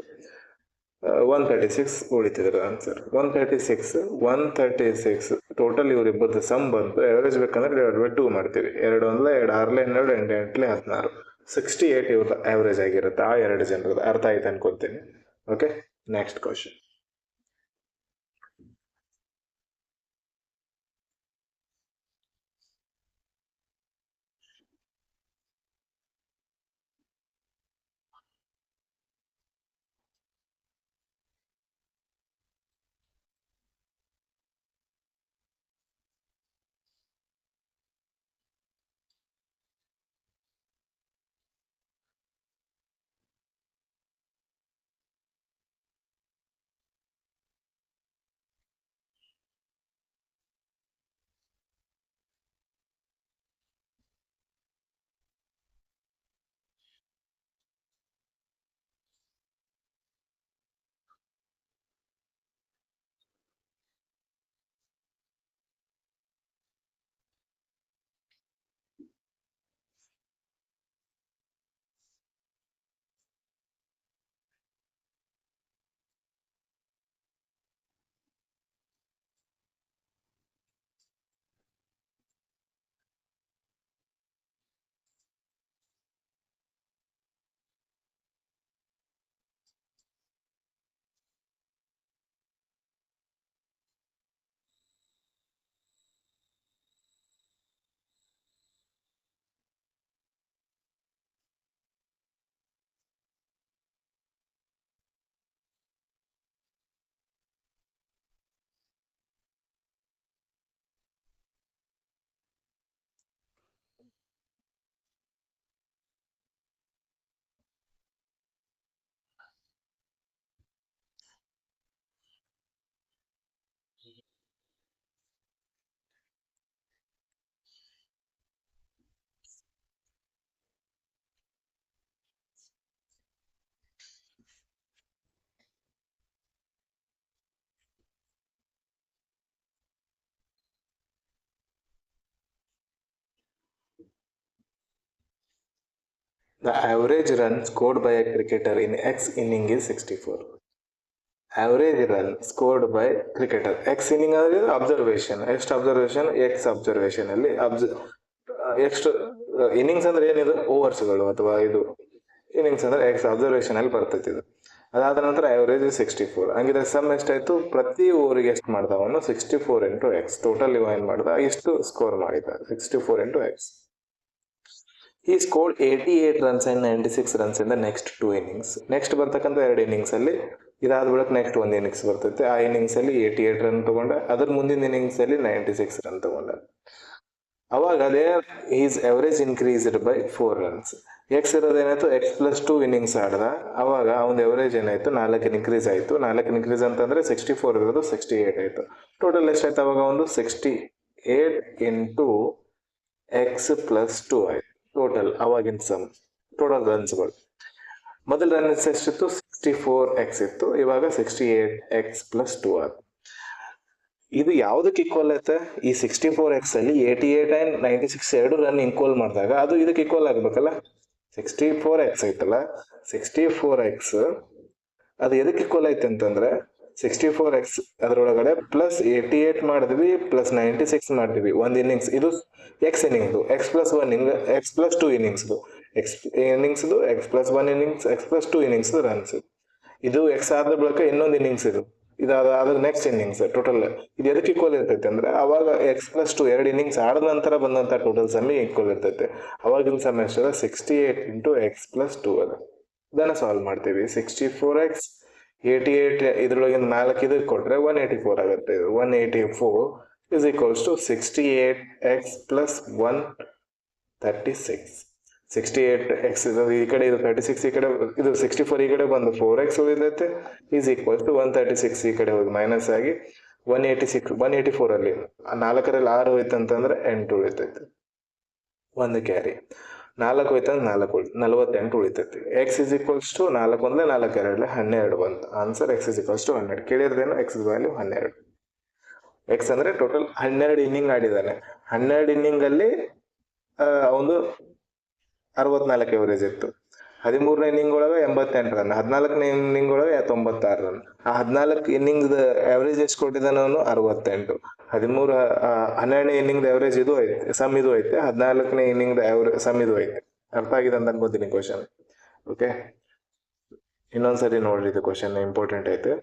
136 ಉಳಿತಿದ್ರು ಆನ್ಸರ್. 136 ಟೋಟಲ್ ಇವರಿಬ್ಬರದ್ದು ಸಮ್ ಬಂತು. ಎವರೇಜ್ ಬೇಕಂದ್ರೆ ಡಿವೈಡ್ ಬೈ 2 ಮಾಡ್ತೀವಿ. 2 1 2 6 12 2 8 16 68 ಇವ್ರದ್ದು ಆವರೇಜ್ ಆಗಿರುತ್ತೆ ಆ ಎರಡು ಜನರದ್ದು. ಅರ್ಥ ಆಯ್ತು ಅನ್ಕೊತೀನಿ. Okay, next question. The average run scored by a cricketer in X inning is 64. Average run scored by cricketer X inning ಅಂದರೆ ಅಬ್ಸರ್ವೇಷನ್. ಎಷ್ಟು ಅಬ್ಸರ್ವೇಷನ್? ಎಕ್ಸ್ ಅಬ್ಸರ್ವೇಷನ್ ಅಲ್ಲಿ ಎಷ್ಟು ಇನ್ನಿಂಗ್ಸ್ ಅಂದ್ರೆ ಏನಿದು? ಓವರ್ಸ್ಗಳು ಅಥವಾ ಇದು ಇನ್ನಿಂಗ್ಸ್ ಅಂದ್ರೆ ಎಕ್ಸ್ ಅಬ್ಸರ್ವೇಷನ್ ಅಲ್ಲಿ ಬರ್ತೈತಿ ಇದು. ಅದಾದ ನಂತರ ಆವರೇಜ್ 64. ಹಂಗಿದ್ರೆ ಸಮ್ ಎಷ್ಟಾಯ್ತು? ಪ್ರತಿ ಓವರಿಗೆ ಎಷ್ಟು ಮಾಡ್ದವನು? 64 ಇಂಟು ಎಕ್ಸ್. ಟೋಟಲ್ ಇವ ಏನ್ ಮಾಡ್ದ? ಎಷ್ಟು ಸ್ಕೋರ್ ಮಾಡಿದ? 64 into X. He scored 88 runs and 96 runs in the next 2 innings. Next ಬರ್ತಕ್ಕಂಥ 2 ಇನ್ನಿಂಗ್ಸ್ ಅಲ್ಲಿ ಇದಾದ ಬಳಿಕ ನೆಕ್ಸ್ಟ್ ಒಂದು ಇನ್ನಿಂಗ್ಸ್ ಬರ್ತೈತೆ. ಆ ಇನ್ನಿಂಗ್ಸ್ ಅಲ್ಲಿ 88 ರನ್ ತಗೊಂಡ, ಅದ್ರ ಮುಂದಿನ ಇನ್ನಿಂಗ್ಸ್ ಅಲ್ಲಿ 96 ರನ್ ತಗೊಂಡ. ಅವಾಗ ಅದೇ is average increased by 4 runs. X ಇರೋದೇನಾಯ್ತು? ಎಕ್ಸ್ ಪ್ಲಸ್ 2 ಇನ್ನಿಂಗ್ಸ್ ಆಡ್ದ. ಅವಾಗ ಅವನ ಎವರೇಜ್ ಏನಾಯ್ತು? 4 ಇನ್ಕ್ರೀಸ್ ಆಯ್ತು. 4 ಇನ್ಕ್ರೀಸ್ ಅಂತಂದ್ರೆ 64 ಇರೋದು 68 ಆಯ್ತು. ಟೋಟಲ್ ಎಷ್ಟಾಯ್ತು ಅವಾಗ? ಒಂದು 68 ಇಂಟು ಎಕ್ಸ್ ಪ್ಲಸ್ 2 ಆಯ್ತು ಟೋಟಲ್. ಅವಾಗಿನ ಸಮ್ ಟೋಟಲ್ ರನ್ಸ್ಗಳು. ಮೊದಲ ರನ್ಸ್ ಎಷ್ಟಿತ್ತು? 64x ಇತ್ತು. ಇವಾಗ 68x ಪ್ಲಸ್ 2 ಆಯ್ತು. ಇದು ಯಾವುದಕ್ಕೆ ಈಕ್ವಲ್ ಐತೆ? ಈ 64x ಅಲ್ಲಿ 88 and 96 ಎರಡು ರನ್ ಈಕ್ವಲ್ ಮಾಡಿದಾಗ ಅದು ಇದಕ್ಕೆ ಈಕ್ವಲ್ ಆಗ್ಬೇಕಲ್ಲ. 64x ಐತಲ್ಲ, 64x ಅದು ಎದಕ್ಕೆ ಈಕ್ವಲ್ ಐತೆ ಅಂತಂದ್ರೆ 64x ಅದರೊಳಗಡೆ ಪ್ಲಸ್ 88 ಮಾಡಿದ್ವಿ, ಪ್ಲಸ್ 96 ಮಾಡಿದ್ವಿ ಒಂದು ಇನ್ನಿಂಗ್ಸ್. ಇದು ಎಕ್ಸ್ ಇನ್ನಿಂಗ್ದು, ಎಕ್ಸ್ ಪ್ಲಸ್ 1 ಎಕ್ಸ್ ಪ್ಲಸ್ 2 ಇನ್ನಿಂಗ್ಸ್ದು, ಎಕ್ಸ್ ಇನ್ನಿಂಗ್ಸ್ದು, X plus 1 innings, X plus 2 innings runs. ಇದು ಎಕ್ಸ್ ಆದ ಬಳಿಕ ಇನ್ನೊಂದು ಇನ್ನಿಂಗ್ಸ್ ಇದು ಅದ್ರ ನೆಕ್ಸ್ಟ್ ಇನ್ನಿಂಗ್ಸ್ ಟೋಟಲ್. ಇದು ಎದಕ್ಕೆ ಈಕ್ವಲ್ ಇರ್ತೈತೆ ಅಂದ್ರೆ ಅವಾಗ ಎಕ್ಸ್ ಪ್ಲಸ್ 2 ಎರಡು ಇನ್ನಿಂಗ್ಸ್ ಆದ ನಂತರ ಬಂದಂತ ಟೋಟಲ್ ಸಮ್ಮಿ ಈಕ್ವಲ್ ಇರ್ತೈತೆ. ಅವಾಗಿನ ಸಮ್ ಎಷ್ಟದ? 68 ಇಂಟು ಎಕ್ಸ್ ಪ್ಲಸ್ 2 ಅದ. ಇದನ್ನ ಸಾಲ್ವ್ ಮಾಡ್ತೀವಿ. 64x 88 ಇದ್ರೊಳಗಿನ 4 ಇದಕ್ಕೆ ಕೊಟ್ರೆ 184 ಆಗುತ್ತೆ. 184 is equals to 68x plus 136. 68x ಈ ಕಡೆ, ಇದು 36 ಈ ಕಡೆ, ಇದು 64 ಈ ಕಡೆ ಬಂದು 4x ಉಳಿದೈತೆ. ಈಸ್ ಈಕ್ವಲ್ಸ್ ಟು 136 ಈ ಕಡೆ ಹೋಗಿ ಮೈನಸ್ ಆಗಿ 184 ಅಲ್ಲಿ 4ರಲ್ಲಿ 6 ಹೋಯ್ತು ಅಂತಂದ್ರೆ 8 ಉಳಿತೈತೆ. ಒಂದು ಕ್ಯಾರಿ 4 ಹೋಯ್ತಂದ್ರೆ 48 ಉಳಿತೈತಿ. ಎಕ್ಸ್ ಇಸ್ ಈಕ್ವಲ್ಸ್ ಟು 4 1 4 2 12 ಬಂತು. Answer X is equals to 12. ಕೇಳಿರ್ದೇನು? X value 12. ಎಕ್ಸ್ ಅಂದ್ರೆ ಟೋಟಲ್ 12 ಇನ್ನಿಂಗ್ ಆಡಿದಾನೆ. 12 ಇನ್ನಿಂಗ್ ಅಲ್ಲಿ ಒಂದು 64 ಎವರೇಜ್ ಇತ್ತು. 13ನೇ ಇನ್ನಿಂಗ್ ಒಳಗೆ 88 ರನ್, 14ನೇ ಇನ್ನಿಂಗ್ ಒಳಗೆ 96 ರನ್. ಆ 14 ಇನ್ನಿಂಗ್ಸ್ ಅವರೇಜ್ ಎಷ್ಟು ಕೊಟ್ಟಿದ್ದಾನೆ ಅವನು? 68. 12ನೇ ಇನ್ನಿಂಗ್ ಅವರೇಜ್ ಇದು ಐತೆ, ಸಮ್ ಇದು ಐತೆ. 14ನೇ ಇನ್ನಿಂಗ್ ಸಮ್ ಇದು ಐತೆ. ಅರ್ಥ ಆಗಿದೆ ಅಂತ ಅನ್ಕೋತೀನಿ ಕ್ವಶನ್. ಓಕೆ, ಇನ್ನೊಂದ್ಸರಿ ನೋಡ್ರಿ, ಇದು ಕ್ವಶನ್ ಇಂಪಾರ್ಟೆಂಟ್ ಐತೆ.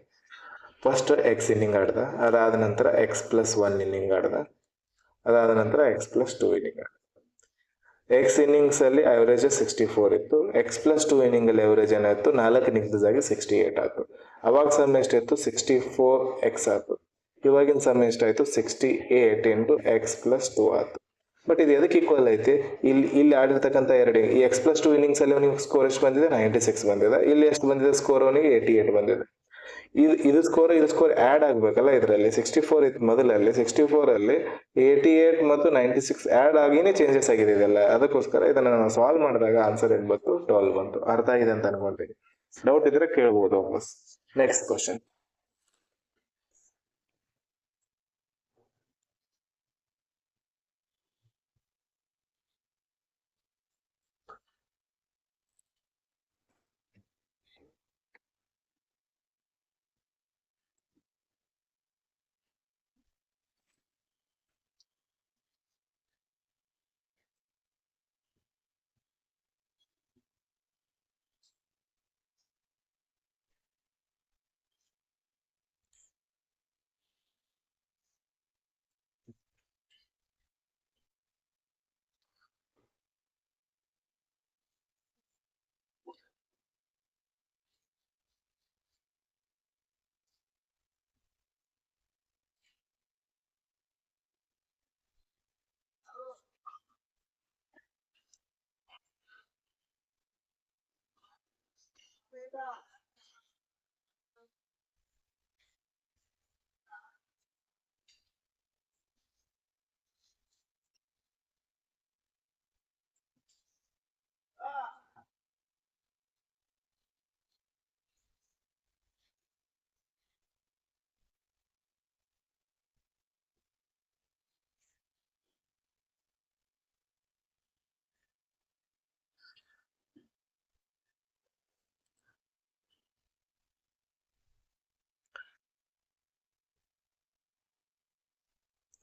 ಫಸ್ಟ್ ಎಕ್ಸ್ ಇನ್ನಿಂಗ್ ಆಡ್ದ, ಅದಾದ ನಂತರ X+1 ಇನ್ನಿಂಗ್ ಆಡ್ದ, ಅದಾದ ನಂತರ X+2 ಇನ್ನಿಂಗ್ ಆಡ್ದ. ಎಕ್ಸ್ ಇನ್ನಿಂಗ್ಸ್ ಅಲ್ಲಿ ಅವರೇಜ್ 64 ಇತ್ತು. X+2 ಇನ್ನಿಂಗ್ ಅಲ್ಲಿ ಅವರೇಜ್ ಏನಾಯ್ತು? 4 ಇನ್ನಿಂಗ್ಸ್ ಆಗಿ 68 ಆಯ್ತು. ಅವಾಗ ಸಮ್ ಎಷ್ಟಾಯ್ತು? 64x ಆಯ್ತು. ಇವಾಗಿನ ಸಮ್ ಎಷ್ಟಾಯ್ತು? 68 ಇಂಟು X+2 ಆಯ್ತು. ಬಟ್ ಇದು ಎದಕ್ಕೆ ಈಕ್ವಲ್ ಐತಿ? ಇಲ್ಲಿ ಆಡಿರ್ತಕ್ಕಂಥ ಎರಡು, ಈ X+2 ಇನ್ನಿಂಗ್ಸ್ ಅಲ್ಲಿ ಅವನಿಗೆ ಸ್ಕೋರ್ ಎಷ್ಟು ಬಂದಿದೆ? 96 ಬಂದಿದೆ. ಇಲ್ಲಿ ಎಷ್ಟು ಬಂದಿದೆ ಸ್ಕೋರ್? ಅವನಿಗೆ 88 ಬಂದಿದೆ. ಇದು ಸ್ಕೋರ್ ಆಡ್ ಆಗ್ಬೇಕಲ್ಲ. ಇದರಲ್ಲಿ 64 ಇತ್ತು ಮೊದಲಲ್ಲಿ, 64 ಅಲ್ಲಿ 88 ಮತ್ತು 96 ಆಡ್ ಆಗಿನೇ ಚೇಂಜಸ್ ಆಗಿದೆ ಇದೆಲ್ಲ. ಅದಕ್ಕೋಸ್ಕರ ಇದನ್ನ ನಾನು ಸಾಲ್ವ್ ಮಾಡಿದಾಗ ಆನ್ಸರ್ ಏನ್ ಬಂತು? 12 ಬಂತು. ಅರ್ಥ ಆಗಿದೆ ಅಂತ ಅನ್ಕೊಂತೀನಿ. ಡೌಟ್ ಇದ್ರೆ ಕೇಳ್ಬೋದು ವಾಪಸ್. Next question.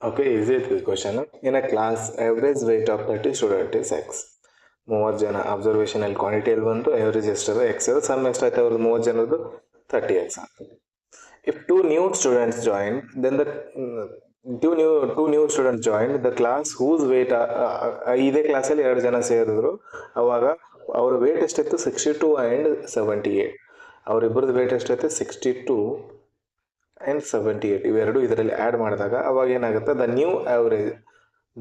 Okay, easy question. In a class, average weight of 30 student is X. 30 ಜನ ಅಬ್ಸರ್ವೇಷನಲ್ ಕ್ವಾಂಟಿಟಿಯಲ್ಲಿ ಬಂತು, ಅವರೇಜ್ ಎಷ್ಟಿದೆ? X ಇದೆ. ಸಮ್ ಎಷ್ಟಾಯ್ತು ಅವ್ರದ್ದು? 30 ಜನದ್ದು 30x ಆಗ್ತದೆ. If two new students join, then the two new students joined the class whose weight ಇದೇ ಕ್ಲಾಸಲ್ಲಿ 2 ಜನ ಸೇರಿದ್ರು. ಅವಾಗ ಅವ್ರ ವೇಟ್ ಎಷ್ಟಿತ್ತು? 62 and 78. ಅವರಿಬ್ಬರದ್ದು ವೇಟ್ ಎಷ್ಟಾಯ್ತು? 62 and 78. ಇವೆರಡು ಇದರಲ್ಲಿ ಆ್ಯಡ್ ಮಾಡಿದಾಗ ಅವಾಗ ಏನಾಗುತ್ತೆ?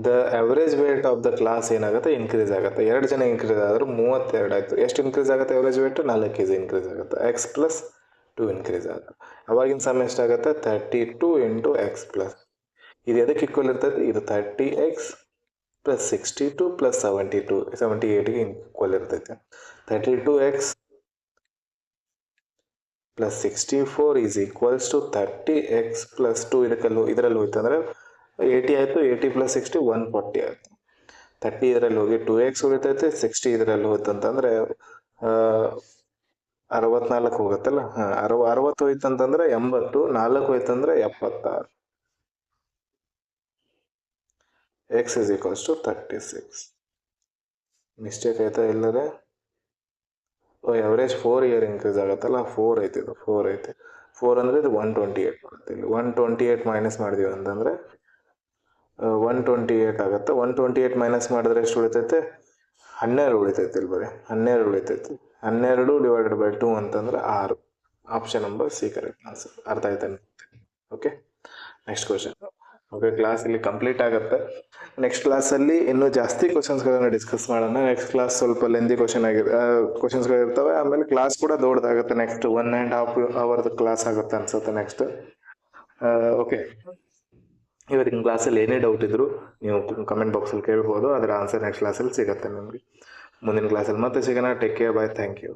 The average weight of the class ಏನಾಗುತ್ತೆ? ಇನ್ಕ್ರೀಸ್ ಆಗುತ್ತೆ. 2 ಜನ ಇನ್ಕ್ರೀಸ್ ಆದರೂ 32 ಆಯಿತು. ಎಷ್ಟು ಇನ್ಕ್ರೀಸ್ ಆಗುತ್ತೆ ಅವರೇಜ್ ವೇಟ್? 4 kg ಇನ್ಕ್ರೀಸ್ ಆಗುತ್ತೆ. X+2 ಇನ್ಕ್ರೀಸ್ ಆಗುತ್ತೆ. ಅವಾಗಿನ ಸಮ ಎಷ್ಟಾಗುತ್ತೆ? 32 ಇಂಟು X+. ಇದು ಎದಕ್ಕೆ ಈಕ್ವಲ್ ಇರ್ತೈತೆ? ಇದು 30x ಪ್ಲಸ್ 62 ಪ್ಲಸ್ 78ಗೆ ಈಕ್ವಲ್ ಇರ್ತೈತೆ. 32x plus 64 is equals to 30x+2. ಇದರಲ್ಲಿ ಹೋಯ್ತು ಅಂದರೆ 80 ಆಯಿತು. 80 ಪ್ಲಸ್ 60 140 ಆಯಿತು. 30 ಇದರಲ್ಲಿ ಹೋಗಿ 2x ಉಳಿತೈತೆ. 60 ಇದರಲ್ಲಿ ಹೋಯ್ತು ಅಂತಂದರೆ 64 ಹೋಗುತ್ತಲ್ಲ. 60 ಹೋಯ್ತು ಅಂತಂದ್ರೆ 80, 4 ಹೋಯ್ತು ಅಂದರೆ 76. x is equals to 36. Mistake ಆಯ್ತಾ ಎಲ್ಲರೇ? ಅವರೇಜ್ 4 ಇಯರ್ ಇನ್ಕ್ರೀಸ್ ಆಗುತ್ತಲ್ಲ, 4 ಐತೆ. ಇದು 4 ಐತೆ. 4 ಅಂದರೆ ಇದು 128 ಬರುತ್ತೆ. ಇಲ್ಲಿ 128 ಮೈನಸ್ ಮಾಡಿದೀವಿ ಅಂತಂದರೆ 128 ಆಗುತ್ತೆ. 128 ಮೈನಸ್ ಮಾಡಿದ್ರೆ ಎಷ್ಟು ಉಳಿತೈತೆ? 12 ಉಳಿತೈತೆ. ಇಲ್ಲಿ ಬರೀ 12 ಉಳಿತೈತೆ. 12 ಡಿವೈಡೆಡ್ ಬೈ 2 ಅಂತಂದ್ರೆ 6. Option number C correct answer. ಅರ್ಥ ಆಯ್ತಾ? Okay, next question. Okay, class ಇಲ್ಲಿ ಕಂಪ್ಲೀಟ್ ಆಗುತ್ತೆ. ನೆಕ್ಸ್ಟ್ ಕ್ಲಾಸಲ್ಲಿ ಇನ್ನೂ ಜಾಸ್ತಿ ಕ್ವಶನ್ಸ್ಗಳನ್ನು ಡಿಸ್ಕಸ್ ಮಾಡೋಣ. ನೆಕ್ಸ್ಟ್ ಕ್ಲಾಸ್ ಸ್ವಲ್ಪ ಲೆಂದಿ ಕ್ವಶನ್ಸ್ಗಳು ಇರ್ತವೆ. ಆಮೇಲೆ ಕ್ಲಾಸ್ ಕೂಡ ದೊಡ್ಡದಾಗುತ್ತೆ. ನೆಕ್ಸ್ಟ್ 1.5 ಅವರ್ದು ಕ್ಲಾಸ್ ಆಗುತ್ತೆ ಅನ್ಸುತ್ತೆ ನೆಕ್ಸ್ಟ್. ಓಕೆ, ಇವತ್ತಿನ ಕ್ಲಾಸಲ್ಲಿ ಏನೇ ಡೌಟ್ ಇದ್ರು ನೀವು ಕಮೆಂಟ್ ಬಾಕ್ಸಲ್ಲಿ ಕೇಳ್ಬೋದು. ಅದರ ಆನ್ಸರ್ ನೆಕ್ಸ್ಟ್ ಕ್ಲಾಸಲ್ಲಿ ಸಿಗುತ್ತೆ ನಿಮಗೆ. ಮುಂದಿನ ಕ್ಲಾಸಲ್ಲಿ ಮತ್ತೆ ಸಿಗೋಣ. Take care, bye, thank you.